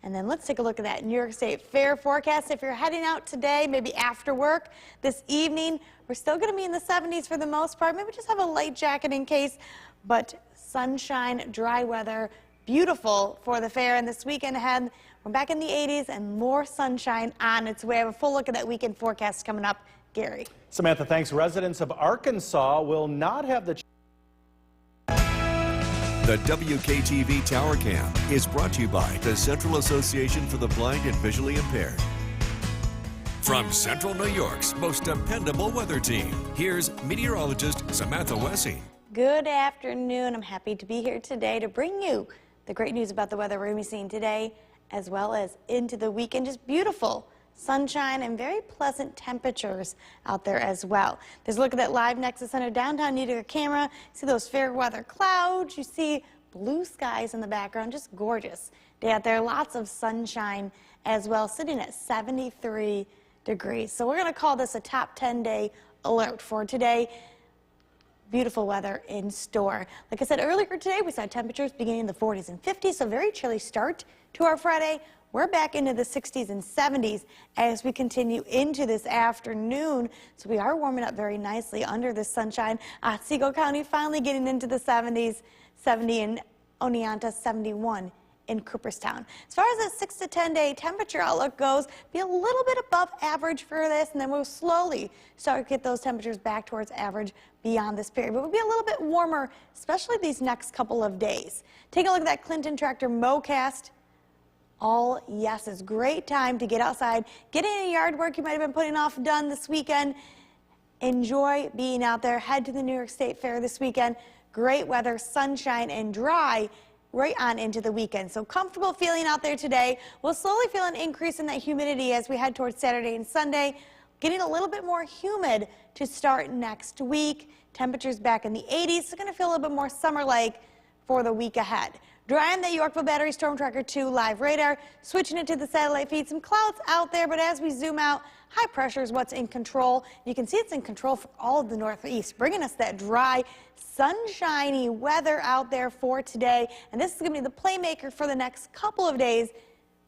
And then let's take a look at that New York State Fair forecast. If you're heading out today, maybe after work this evening, we're still going to be in the 70s for the most part. Maybe just have a light jacket in case, but sunshine, dry weather, beautiful for the fair. And this weekend ahead, we're back in the 80s and more sunshine on its way. I have a full look at that weekend forecast coming up. Gary. Samantha, thanks. Residents of Arkansas will not have the The WKTV Tower Cam is brought to you by the Central Association for the Blind and Visually Impaired. From Central New York's most dependable weather team, here's meteorologist Samantha Wessing. Good afternoon. I'm happy to be here today to bring you the great news about the weather we're going to be seeing today, as well as into the weekend. Just beautiful sunshine and very pleasant temperatures out there as well. There's a look at that live Nexus Center downtown Utica camera. See those fair weather clouds. You see blue skies in the background. Just gorgeous day out there. Lots of sunshine as well, sitting at 73 degrees. So we're going to call this a top 10-day alert for today. Beautiful weather in store. Like I said earlier today, we saw temperatures beginning in the 40s and 50s, so very chilly start to our Friday. We're back into the 60s and 70s as we continue into this afternoon. So we are warming up very nicely under the sunshine. Otsego County finally getting into the 70s, 70 in Oneonta, 71 in Cooperstown. As far as the 6 to 10 day temperature outlook goes, be a little bit above average for this, and then we'll slowly start to get those temperatures back towards average beyond this period. But we'll be a little bit warmer, especially these next couple of days. Take a look at that Clinton Tractor Mowcast. All yeses. Great time to get outside, get any yard work you might have been putting off done this weekend. Enjoy being out there. Head to the New York State Fair this weekend. Great weather, sunshine, and dry right on into the weekend. So comfortable feeling out there today. We'll slowly feel an increase in that humidity as we head towards Saturday and Sunday. Getting a little bit more humid to start next week. Temperatures back in the 80s. So going to feel a little bit more summer-like for the week ahead. Dry on the Yorkville Battery Storm Tracker 2 live radar. Switching it to the satellite feed. Some clouds out there, but as we zoom out, high pressure is what's in control. You can see it's in control for all of the northeast, bringing us that dry, sunshiny weather out there for today. And this is going to be the playmaker for the next couple of days,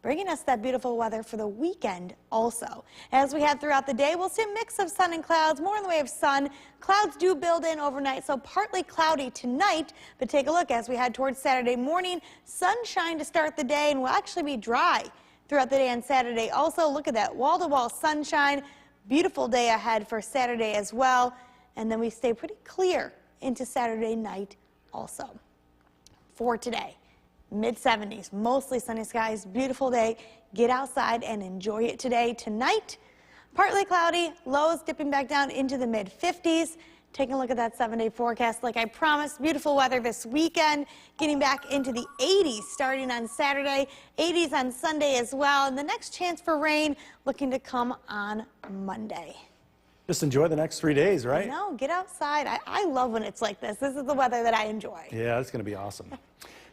bringing us that beautiful weather for the weekend also. As we head throughout the day, we'll see a mix of sun and clouds, more in the way of sun. Clouds do build in overnight, so partly cloudy tonight, but take a look as we head towards Saturday morning. Sunshine to start the day, and we'll actually be dry throughout the day on Saturday. Also, look at that wall-to-wall sunshine. Beautiful day ahead for Saturday as well, and then we stay pretty clear into Saturday night also. For today, mid-70s, mostly sunny skies, beautiful day. Get outside and enjoy it today. Tonight, partly cloudy, lows dipping back down into the mid-50s. Taking a look at that 7-day forecast. Like I promised, beautiful weather this weekend, getting back into the 80s starting on Saturday, 80s on Sunday as well, and the next chance for rain looking to come on Monday. Just enjoy the next 3 days, right? No, get outside. I love when it's like this. This is the weather that I enjoy. Yeah, it's going to be awesome.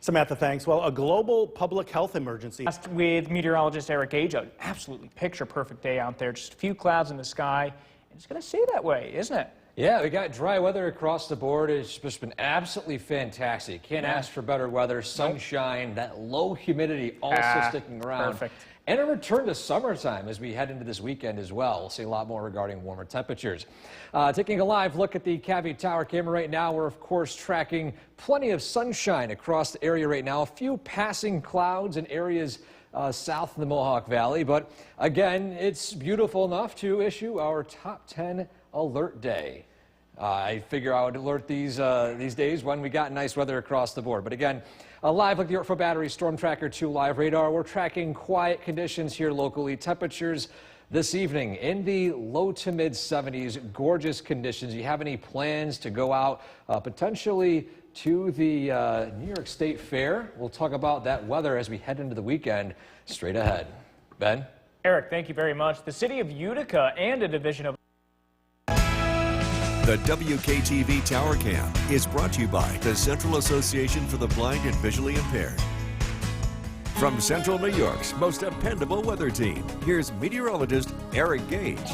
Samantha, thanks. Well, a global public health emergency. With meteorologist Eric Gage, an absolutely picture-perfect day out there. Just a few clouds in the sky, and it's going to stay that way, isn't it? Yeah, we got dry weather across the board. It's just been absolutely fantastic. Can't ask for better weather. Sunshine, that low humidity also sticking around. Perfect. And a return to summertime as we head into this weekend as well. We'll see a lot more regarding warmer temperatures. Taking a live look at the Cavy Tower camera right now, we're of course tracking plenty of sunshine across the area right now. A few passing clouds in areas south of the Mohawk Valley, but again, it's beautiful enough to issue our top 10 alert day. I figure I would alert these days when we got nice weather across the board. But again, live with the Yorkville Battery Storm Tracker 2 live radar. We're tracking quiet conditions here locally. Temperatures this evening in the low to mid 70s. Gorgeous conditions. You have any plans to go out potentially to the New York State Fair? We'll talk about that weather as we head into the weekend straight ahead. Ben? Eric, thank you very much. The city of Utica and a division of The WKTV Tower Cam is brought to you by the Central Association for the Blind and Visually Impaired. From Central New York's most dependable weather team, here's meteorologist Eric Gage.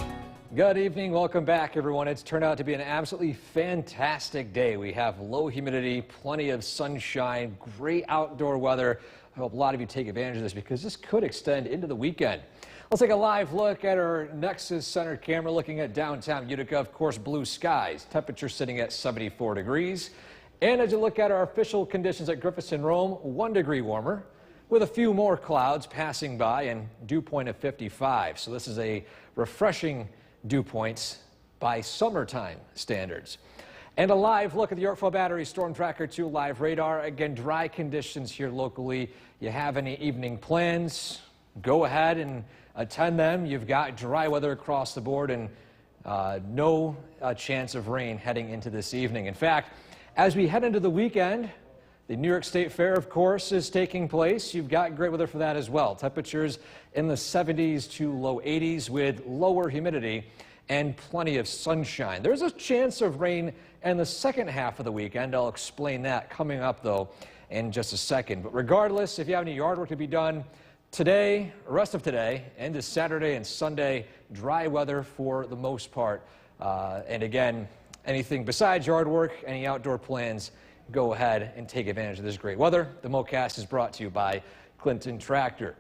Good evening. Welcome back, everyone. It's turned out to be an absolutely fantastic day. We have low humidity, plenty of sunshine, great outdoor weather. I hope a lot of you take advantage of this because this could extend into the weekend. Let's take a live look at our Nexus Center camera looking at downtown Utica. Of course, blue skies, temperature sitting at 74 degrees. And as you look at our official conditions at Griffiths and Rome, 1 degree warmer with a few more clouds passing by and dew point of 55. So this is a refreshing dew points by summertime standards. And a live look at the Yorkville Battery Storm Tracker 2 live radar. Again, dry conditions here locally. You have any evening plans, go ahead and attend them. You've got dry weather across the board and no chance of rain heading into this evening. In fact, as we head into the weekend, the New York State Fair, of course, is taking place. You've got great weather for that as well. Temperatures in the 70s to low 80s with lower humidity and plenty of sunshine. There's a chance of rain in the second half of the weekend. I'll explain that coming up, though, in just a second. But regardless, if you have any yard work to be done today, rest of today, into Saturday and Sunday, dry weather for the most part. And again, anything besides yard work, any outdoor plans, go ahead and take advantage of this great weather. The MoCast is brought to you by Clinton Tractor.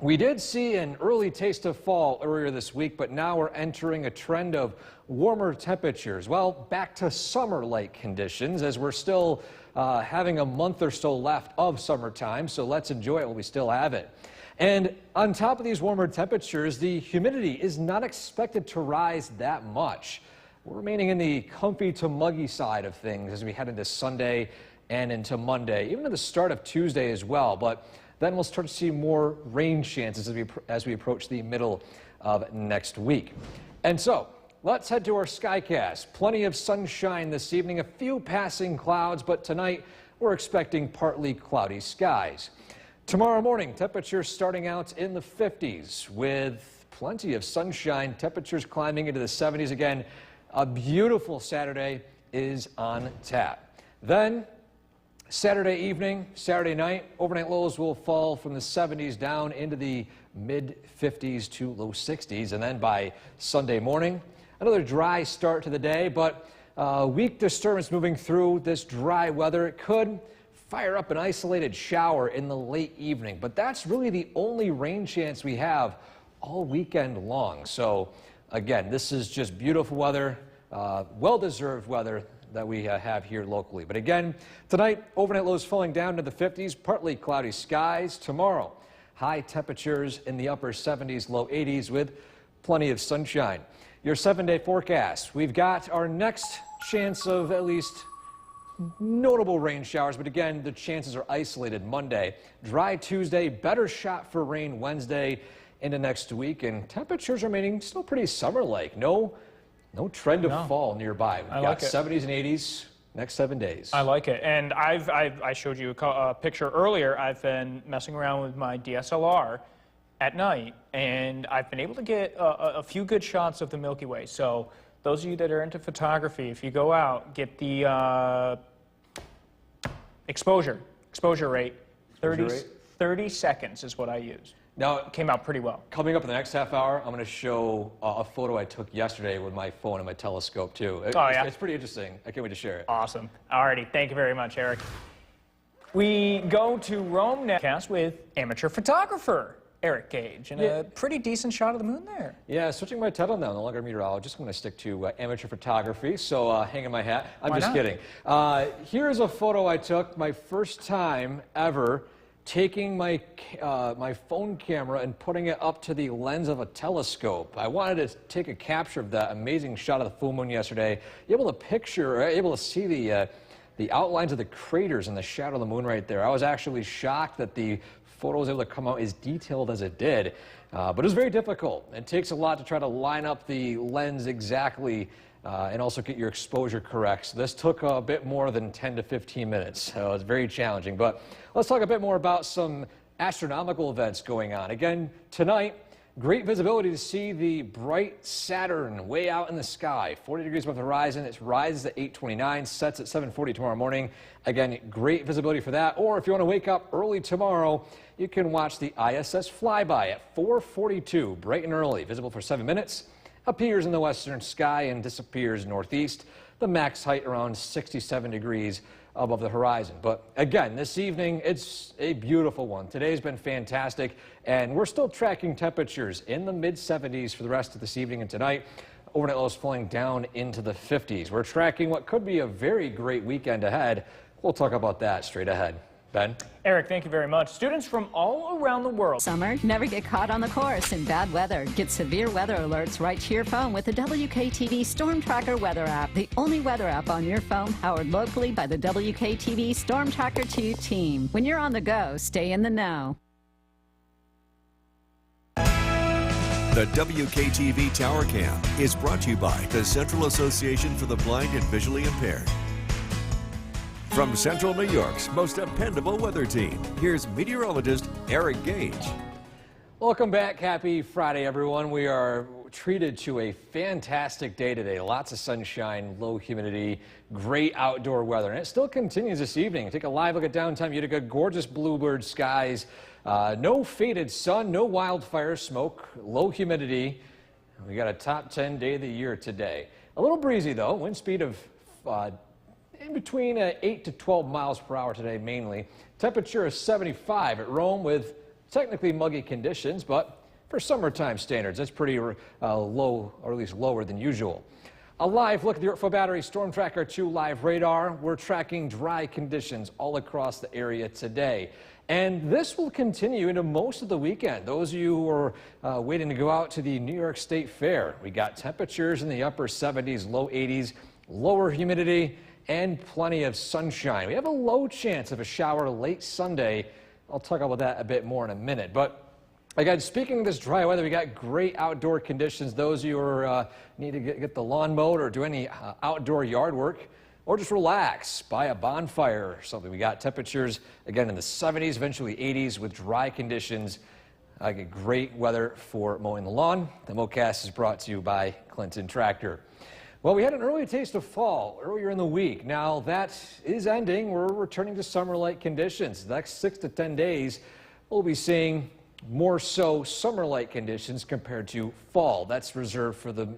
We did see an early taste of fall earlier this week, but now we're entering a trend of warmer temperatures. Well, back to summer-like conditions as we're still having a month or so left of summertime, so let's enjoy it while we still have it. And on top of these warmer temperatures, the humidity is not expected to rise that much. We're remaining in the comfy to muggy side of things as we head into Sunday and into Monday, even at the start of Tuesday as well. But then we'll start to see more rain chances as we approach the middle of next week. And so let's head to our Skycast. Plenty of sunshine this evening, a few passing clouds, but tonight we're expecting partly cloudy skies. Tomorrow morning, temperatures starting out in the 50s with plenty of sunshine, temperatures climbing into the 70s again. A beautiful Saturday is on tap. Then Saturday evening, Saturday night, overnight lows will fall from the 70s down into the mid 50s to low 60s. And then by Sunday morning, another dry start to the day, but weak disturbance moving through this dry weather. It could fire up an isolated shower in the late evening, but that's really the only rain chance we have all weekend long. So again, this is just beautiful weather, well-deserved weather that we have here locally. But again, tonight, overnight lows falling down to the 50s, partly cloudy skies. Tomorrow, high temperatures in the upper 70s, low 80s with plenty of sunshine. Your 7-day forecast. We've got our next chance of at least notable rain showers, but again, the chances are isolated Monday. Dry Tuesday, better shot for rain Wednesday into next week, and temperatures remaining still pretty summer-like. No trend of fall nearby. We've got 70s and 80s next 7 days. I like it. And I showed you a picture earlier. I've been messing around with my DSLR at night, and I've been able to get a few good shots of the Milky Way. So those of you that are into photography, if you go out, get the exposure rate. 30 seconds is what I used. Now, It came out pretty well. Coming up in the next half hour, I'm going to show a photo I took yesterday with my phone and my telescope, too. It's pretty interesting. I can't wait to share it. Awesome. Alrighty, thank you very much, Eric. We go to Rome next with amateur photographer Eric Gage, and a pretty decent shot of the moon there. Yeah, switching my title now, no longer meteorologist. I'm going to stick to amateur photography, so hang in my hat. I'm just kidding. Here's a photo I took my first time ever taking my phone camera and putting it up to the lens of a telescope. I wanted to take a capture of that amazing shot of the full moon yesterday. You're able to see the outlines of the craters in the shadow of the moon right there. I was actually shocked that the photo was able to come out as detailed as it did, but it was very difficult. It takes a lot to try to line up the lens exactly and also get your exposure correct. So this took a bit more than 10 to 15 minutes, so it's very challenging. But let's talk a bit more about some astronomical events going on. Again, tonight, Great visibility to see the bright Saturn way out in the sky. 40 degrees above the horizon. It rises at 8:29, sets at 7:40 tomorrow morning. Again, great visibility for that. Or if you want to wake up early tomorrow, you can watch the ISS flyby at 4:42, bright and early, visible for 7 minutes. Appears in the western sky and disappears northeast. The max height around 67 degrees above the horizon. But again, this evening, it's a beautiful one. Today's been fantastic, and we're still tracking temperatures in the mid-70s for the rest of this evening and tonight. Overnight lows falling down into the 50s. We're tracking what could be a very great weekend ahead. We'll talk about that straight ahead. Ben? Eric, thank you very much. Students from all around the world. Summer, never get caught on the course in bad weather. Get severe weather alerts right to your phone with the WKTV Storm Tracker weather app, the only weather app on your phone powered locally by the WKTV Storm Tracker 2 team. When you're on the go, stay in the know. The WKTV Tower Cam is brought to you by the Central Association for the Blind and Visually Impaired. From Central New York's most dependable weather team, here's meteorologist Eric Gage. Welcome back. Happy Friday, everyone. We are treated to a fantastic day today. Lots of sunshine, low humidity, great outdoor weather, and it still continues this evening. Take a live look at downtown Utica. Gorgeous bluebird skies, no faded sun, no wildfire smoke, low humidity. We got a top 10 day of the year today. A little breezy though, wind speed of in between 8 to 12 miles per hour today mainly. Temperature is 75 at Rome with technically muggy conditions, but for summertime standards, that's pretty low, or at least lower than usual. A live look at the Yorkville Battery Storm Tracker 2 live radar. We're tracking dry conditions all across the area today. And this will continue into most of the weekend. Those of you who are waiting to go out to the New York State Fair, we got temperatures in the upper 70s, low 80s, lower humidity, and plenty of sunshine. We have a low chance of a shower late Sunday. I'll talk about that a bit more in a minute. But again, speaking of this dry weather, we got great outdoor conditions. Those of you who need to get the lawn mowed or do any outdoor yard work, or just relax by a bonfire or something. We got temperatures, again, in the 70s, eventually 80s with dry conditions. Get great weather for mowing the lawn. The Mowcast is brought to you by Clinton Tractor. Well, we had an early taste of fall earlier in the week. Now that is ending. We're returning to summer-like conditions. The next 6 to 10 days, we'll be seeing more so summer-like conditions compared to fall. That's reserved for the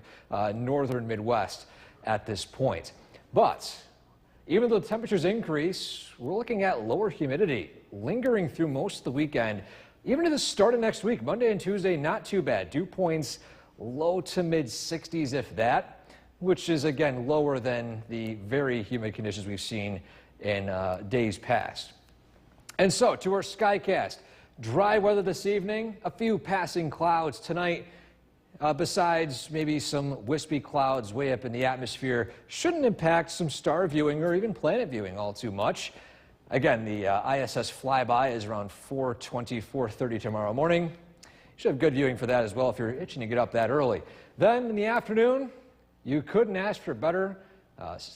northern Midwest at this point. But even though the temperatures increase, we're looking at lower humidity lingering through most of the weekend. Even to the start of next week, Monday and Tuesday, not too bad. Dew points low to mid 60s, if that, which is again lower than the very humid conditions we've seen in days past. And so to our Skycast, dry weather this evening, a few passing clouds tonight. Besides maybe some wispy clouds way up in the atmosphere, shouldn't impact some star viewing or even planet viewing all too much. Again, the ISS flyby is around 4:20, 4:30 tomorrow morning. You should have good viewing for that as well if you're itching to get up that early. Then in the afternoon, you couldn't ask for better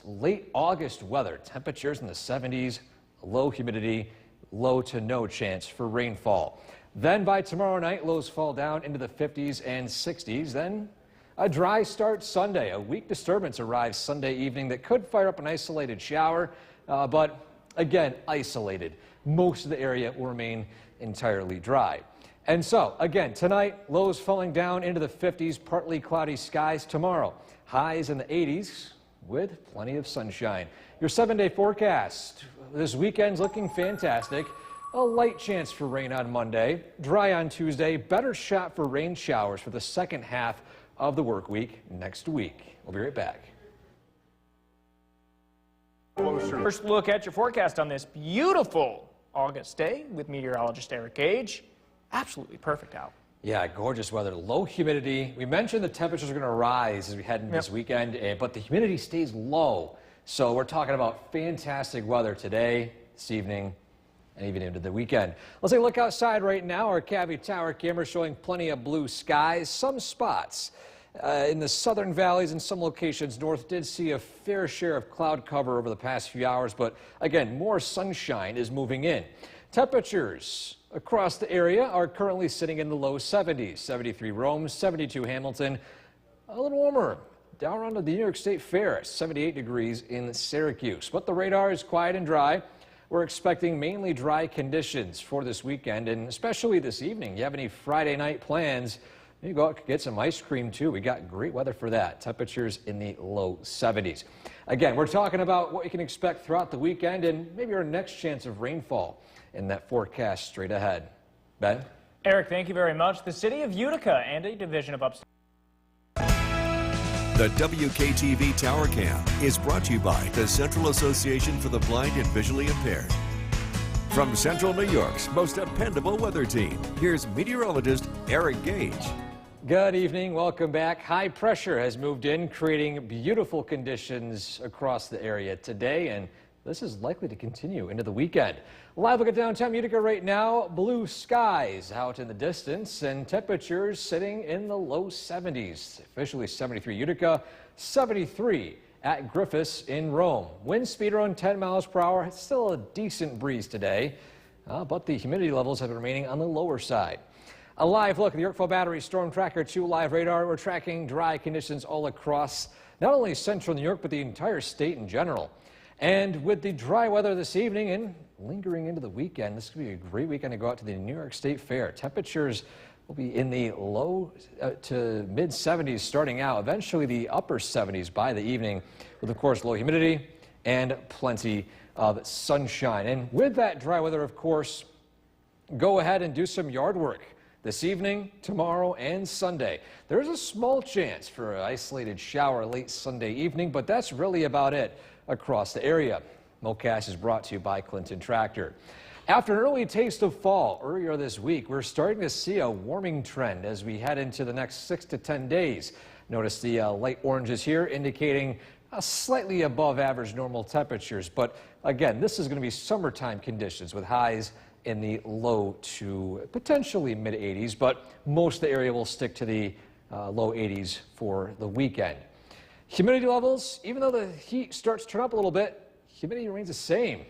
late August weather. Temperatures in the 70s, low humidity, low to no chance for rainfall. Then by tomorrow night, lows fall down into the 50s and 60s. Then a dry start Sunday. A weak disturbance arrives Sunday evening that could fire up an isolated shower, but again, isolated. Most of the area will remain entirely dry. And so, again, tonight, lows falling down into the 50s, partly cloudy skies. Tomorrow, highs in the 80s with plenty of sunshine. Your 7-day forecast. This weekend's looking fantastic. A light chance for rain on Monday, dry on Tuesday, better shot for rain showers for the second half of the work week next week. We'll be right back. First look at your forecast on this beautiful August day with meteorologist Eric Gage. Absolutely perfect out. Yeah, gorgeous weather, low humidity. We mentioned the temperatures are going to rise as we head into this weekend, but the humidity stays low. So we're talking about fantastic weather today, this evening, and even into the weekend. Let's take a look outside right now. Our Cavvy Tower camera showing plenty of blue skies. Some spots in the southern valleys and some locations north did see a fair share of cloud cover over the past few hours, but again, more sunshine is moving in. Temperatures across the area are currently sitting in the low 70s. 73 Rome, 72 Hamilton, a little warmer down around the New York State Fair, 78 degrees in Syracuse. But the radar is quiet and dry. We're expecting mainly dry conditions for this weekend, and especially this evening. You have any Friday night plans? You go out and get some ice cream too. We got great weather for that. Temperatures in the low 70s. Again, we're talking about what you can expect throughout the weekend and maybe our next chance of rainfall in that forecast straight ahead. Ben? Eric, thank you very much. The city of Utica and a division of Upstate. The WKTV Tower Cam is brought to you by the Central Association for the Blind and Visually Impaired. From Central New York's most dependable weather team, here's meteorologist Eric Gage. Good evening. Welcome back. High pressure has moved in, creating beautiful conditions across the area today, and this is likely to continue into the weekend. Live look at downtown Utica right now. Blue skies out in the distance and temperatures sitting in the low 70s. Officially 73 Utica, 73 at Griffiths in Rome. Wind speed around 10 miles per hour. It's still a decent breeze today, but the humidity levels have been remaining on the lower side. A live look at the Yorkville Battery Storm Tracker 2 live radar. We're tracking dry conditions all across not only central New York, but the entire state in general. And with the dry weather this evening and lingering into the weekend, this could be a great weekend to go out to the New York State Fair. Temperatures will be in the low to mid 70s starting out, eventually the upper 70s by the evening, with of course low humidity and plenty of sunshine. And with that dry weather, of course, go ahead and do some yard work this evening, tomorrow, and Sunday. There's a small chance for an isolated shower late Sunday evening, but that's really about it across the area. MoCast is brought to you by Clinton Tractor. After an early taste of fall earlier this week, we're starting to see a warming trend as we head into the next 6 to 10 days. Notice the light oranges here indicating slightly above average normal temperatures. But again, this is going to be summertime conditions with highs in the low to potentially mid 80s, but most of the area will stick to the low 80s for the weekend. Humidity levels, even though the heat starts to turn up a little bit, humidity remains the same.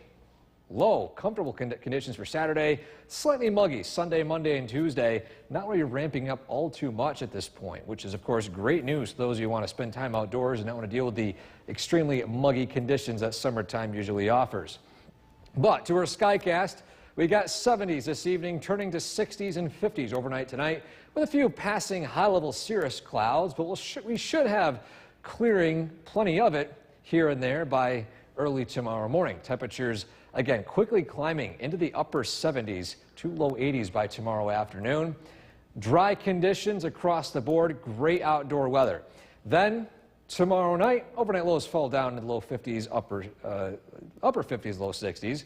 Low, comfortable conditions for Saturday, slightly muggy Sunday, Monday, and Tuesday. Not really ramping up all too much at this point, which is, of course, great news to those of you who want to spend time outdoors and not want to deal with the extremely muggy conditions that summertime usually offers. But to our Skycast, we got 70s this evening, turning to 60s and 50s overnight tonight, with a few passing high-level cirrus clouds, but we should have clearing, plenty of it here and there by early tomorrow morning. Temperatures, again, quickly climbing into the upper 70s to low 80s by tomorrow afternoon. Dry conditions across the board, great outdoor weather. Then tomorrow night, overnight lows fall down to the low 50s, upper 50s, low 60s.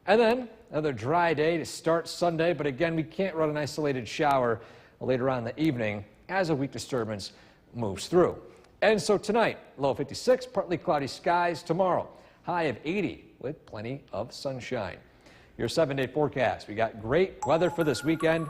And then another dry day to start Sunday, but again, we can't run an isolated shower later on in the evening as a weak disturbance moves through. And so tonight, low 56, partly cloudy skies. Tomorrow, high of 80 with plenty of sunshine. Your 7-day forecast. We got great weather for this weekend.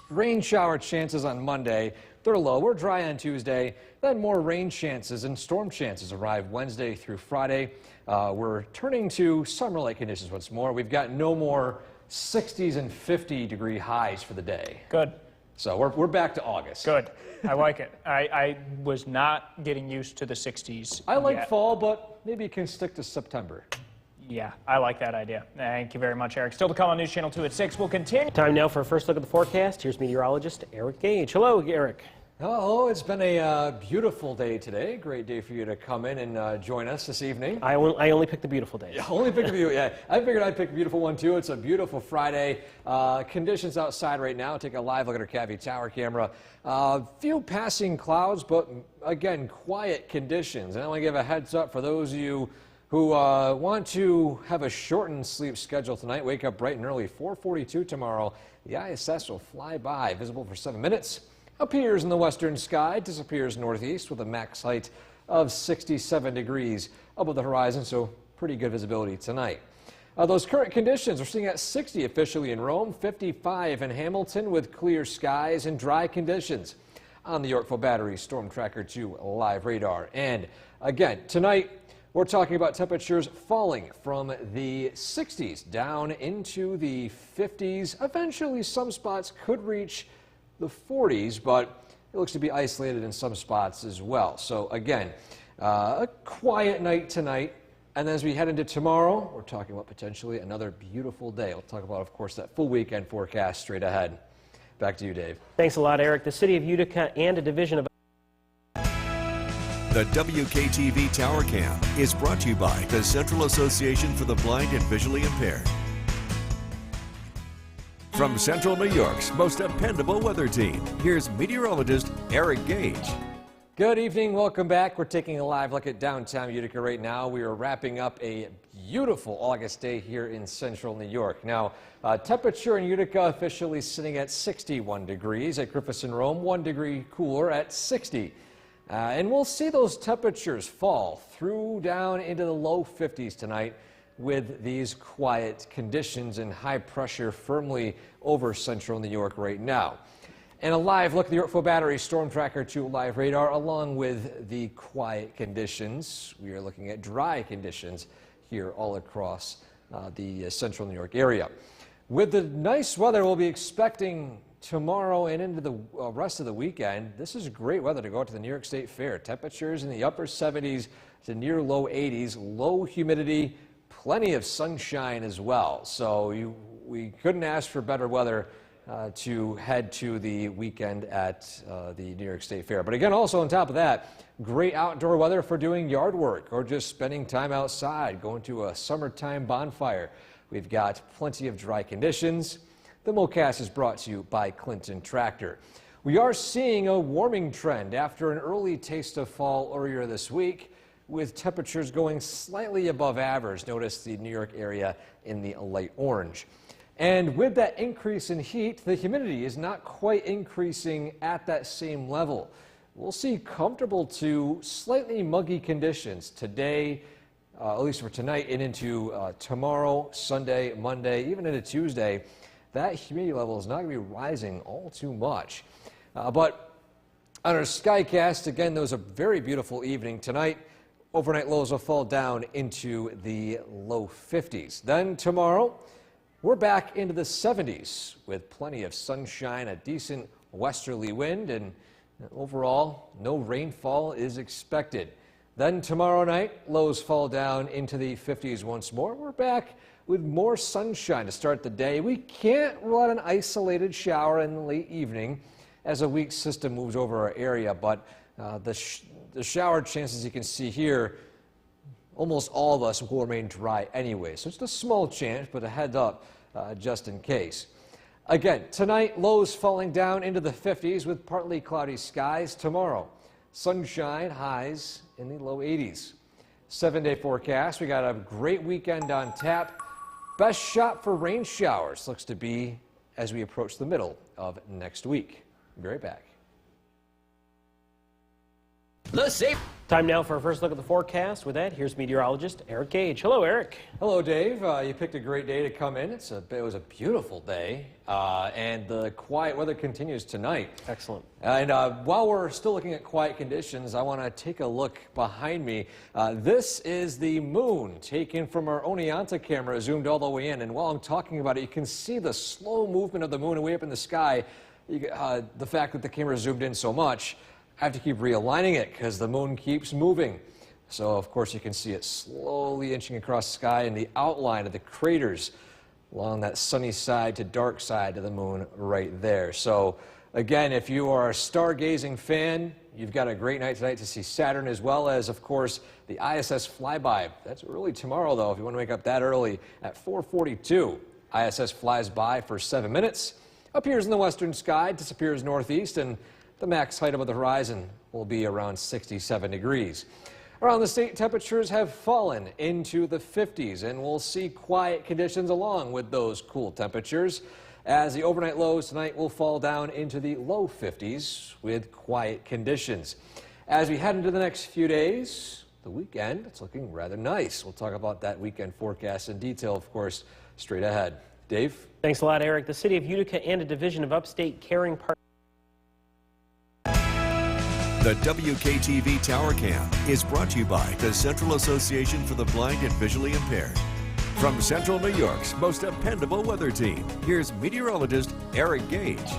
Rain shower chances on Monday. They're low. We're dry on Tuesday. Then more rain chances and storm chances arrive Wednesday through Friday. We're turning to summer-like conditions once more. We've got no more 60s and 50-degree highs for the day. Good. So we're back to August. Good. I like it. I was not getting used to the 60s. I like yet. fall, but maybe you can stick to September. Yeah, I like that idea. Thank you very much, Eric. Still to come on News Channel 2 at 6. We'll continue. Time now for a first look at the forecast. Here's meteorologist Eric Gage. Hello, Eric. Hello, it's been a beautiful day today. Great day for you to come in and join us this evening. I only pick the beautiful days. Yeah, only pick the beautiful. Yeah, I figured I'd pick a beautiful one too. It's a beautiful Friday. Conditions outside right now. Take a live look at our Cavvy Tower camera. Few passing clouds, but again, quiet conditions. And I want to give a heads up for those of you who want to have a shortened sleep schedule tonight. Wake up bright and early, 4:42 tomorrow. The ISS will fly by, visible for 7 minutes. Appears in the western sky, disappears northeast with a max height of 67 degrees above the horizon, so pretty good visibility tonight. Those current conditions, we're seeing at 60 officially in Rome, 55 in Hamilton with clear skies and dry conditions on the Yorkville Battery Storm Tracker 2 live radar. And again, tonight, We're talking about temperatures falling from the 60s down into the 50s. Eventually, some spots could reach the 40s, but it looks to be isolated in some spots as well. So again, a quiet night tonight. And then as we head into tomorrow, we're talking about potentially another beautiful day. We'll talk about, of course, that full weekend forecast straight ahead. Back to you, Dave. Thanks a lot, Eric. The City of Utica and a division of The WKTV Tower Cam is brought to you by the Central Association for the Blind and Visually Impaired. From Central New York's most dependable weather team, here's meteorologist Eric Gage. Good evening. Welcome back. We're taking a live look at downtown Utica right now. We are wrapping up a beautiful August day here in Central New York. Now, temperature in Utica officially sitting at 61 degrees. At Griffiths and Rome, 1 degree cooler at 60. And we'll see those temperatures fall through down into the low 50s tonight with these quiet conditions and high pressure firmly over Central New York right now. And a live look at the Yorkville Battery Storm Tracker 2 live radar along with the quiet conditions. We are looking at dry conditions here all across the Central New York area. With the nice weather we'll be expecting tomorrow and into the rest of the weekend, this is great weather to go out to the New York State Fair. Temperatures in the upper 70s to near low 80s, low humidity, plenty of sunshine as well. So we couldn't ask for better weather to head to the weekend at the New York State Fair. But again, also on top of that, great outdoor weather for doing yard work or just spending time outside, going to a summertime bonfire. We've got plenty of dry conditions. The MoCast is brought to you by Clinton Tractor. We are seeing a warming trend after an early taste of fall earlier this week, with temperatures going slightly above average. Notice the New York area in the light orange. And with that increase in heat, the humidity is not quite increasing at that same level. We'll see comfortable to slightly muggy conditions today, at least for tonight, and into tomorrow, Sunday, Monday, even into Tuesday. That humidity level is not going to be rising all too much. But on our Skycast, again, there was a very beautiful evening tonight. Overnight lows will fall down into the low 50s. Then tomorrow, we're back into the 70s with plenty of sunshine, a decent westerly wind, and overall, no rainfall is expected. Then tomorrow night, lows fall down into the 50s once more. We're back with more sunshine to start the day. We can't rule out an isolated shower in the late evening as a weak system moves over our area, but the shower chances you can see here, almost all of us will remain dry anyway. So it's a small chance, but a heads up just in case. Again, tonight, lows falling down into the 50s with partly cloudy skies. Tomorrow, sunshine, highs in the low 80s. 7-day forecast. We got a great weekend on tap. Best shot for rain showers looks to be as we approach the middle of next week. Be right back. Time now for our first look at the forecast. With that, here's meteorologist Eric Gage. Hello, Eric. Hello, Dave. You picked a great day to come in. It was a beautiful day, and the quiet weather continues tonight. Excellent. And while we're still looking at quiet conditions, I want to take a look behind me. This is the moon taken from our Oneonta camera, zoomed all the way in. And while I'm talking about it, you can see the slow movement of the moon way up in the sky. The fact that the camera zoomed in so much, I have to keep realigning it because the moon keeps moving. So, of course, you can see it slowly inching across the sky and the outline of the craters along that sunny side to dark side of the moon right there. So, again, if you are a stargazing fan, you've got a great night tonight to see Saturn, as well as, of course, the ISS flyby. That's early tomorrow, though, if you want to wake up that early at 4:42. ISS flies by for 7 minutes, appears in the western sky, disappears northeast, and the max height above the horizon will be around 67 degrees. Around the state, temperatures have fallen into the 50s, and we'll see quiet conditions along with those cool temperatures, as the overnight lows tonight will fall down into the low 50s with quiet conditions. As we head into the next few days, the weekend, it's looking rather nice. We'll talk about that weekend forecast in detail, of course, straight ahead. Dave? Thanks a lot, Eric. The City of Utica and a division of Upstate Caring Partners The WKTV Tower Cam is brought to you by the Central Association for the Blind and Visually Impaired. From Central New York's most dependable weather team, here's meteorologist Eric Gage.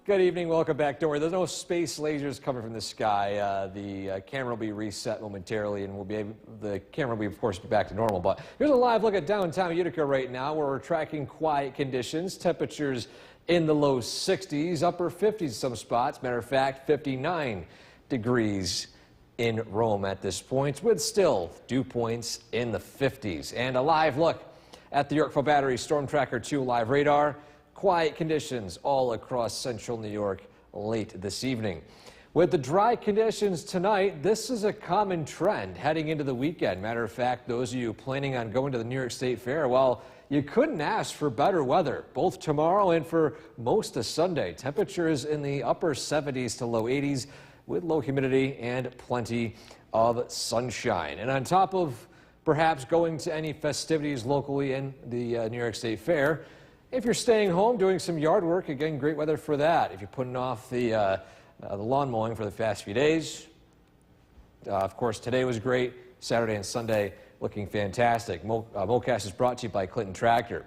Good evening. Welcome back. Don't worry, there's no space lasers coming from the sky. The camera will be reset momentarily, and the camera will, of course, be back to normal. But here's a live look at downtown Utica right now, where we're tracking quiet conditions. Temperatures in the low 60s, upper 50s in some spots. Matter of fact, 59 degrees in Rome at this point, with still dew points in the 50s. And a live look at the Yorkville Battery Storm Tracker 2 live radar. Quiet conditions all across central New York late this evening. With the dry conditions tonight, this is a common trend heading into the weekend. Matter of fact, those of you planning on going to the New York State Fair, well, you couldn't ask for better weather, both tomorrow and for most of Sunday. Temperatures in the upper 70s to low 80s with low humidity and plenty of sunshine. And on top of perhaps going to any festivities locally in the New York State Fair, if you're staying home doing some yard work, again, great weather for that. If you're putting off the lawn mowing for the past few days, of course, today was great. Saturday and Sunday looking fantastic. MoCast is brought to you by Clinton Tractor.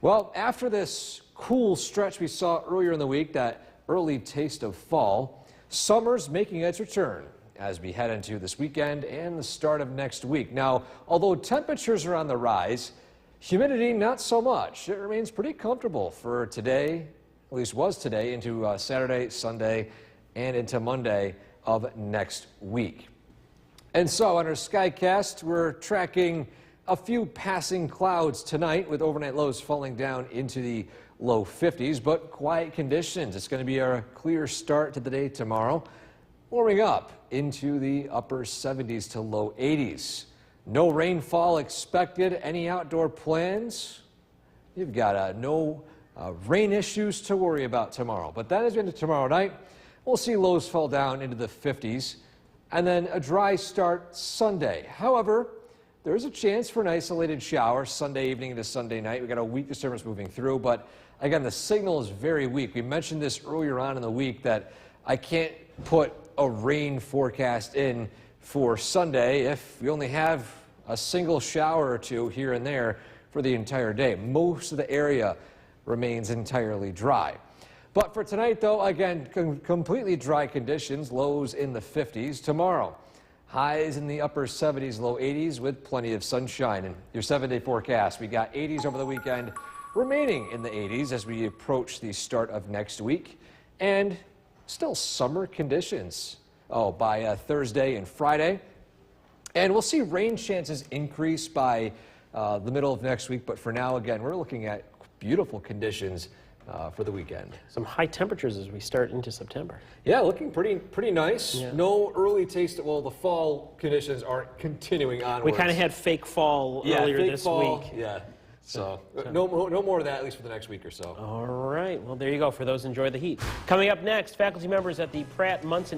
Well, after this cool stretch we saw earlier in the week, that early taste of fall, summer's making its return as we head into this weekend and the start of next week. Now, although temperatures are on the rise, humidity not so much. It remains pretty comfortable for today, at least was today, into Saturday, Sunday, and into Monday of next week. And so on our Skycast, we're tracking a few passing clouds tonight with overnight lows falling down into the low 50s, but quiet conditions. It's going to be a clear start to the day tomorrow, warming up into the upper 70s to low 80s. No rainfall expected. Any outdoor plans? You've got no rain issues to worry about tomorrow. But that is into tomorrow night. We'll see lows fall down into the 50s, and then a dry start Sunday. However, there's a chance for an isolated shower Sunday evening into Sunday night. We've got a weak disturbance moving through, but again, the signal is very weak. We mentioned this earlier on in the week that I can't put a rain forecast in for Sunday if we only have a single shower or two here and there for the entire day. Most of the area remains entirely dry. But for tonight, though, again, completely dry conditions, lows in the 50s. Tomorrow, highs in the upper 70s, low 80s with plenty of sunshine. And your 7-day forecast, we got 80s over the weekend, remaining in the 80s as we approach the start of next week. And still summer conditions. By Thursday and Friday. And we'll see rain chances increase by the middle of next week. But for now, again, we're looking at beautiful conditions for the weekend. Some high temperatures as we start into September. Yeah, looking pretty nice. Yeah. No early taste. Well, the fall conditions are continuing onwards. We kind of had fake fall earlier this week. Yeah. So no more of that, at least for the next week or so. All right. Well, there you go. For those who enjoy the heat. Coming up next, faculty members at the Pratt Munson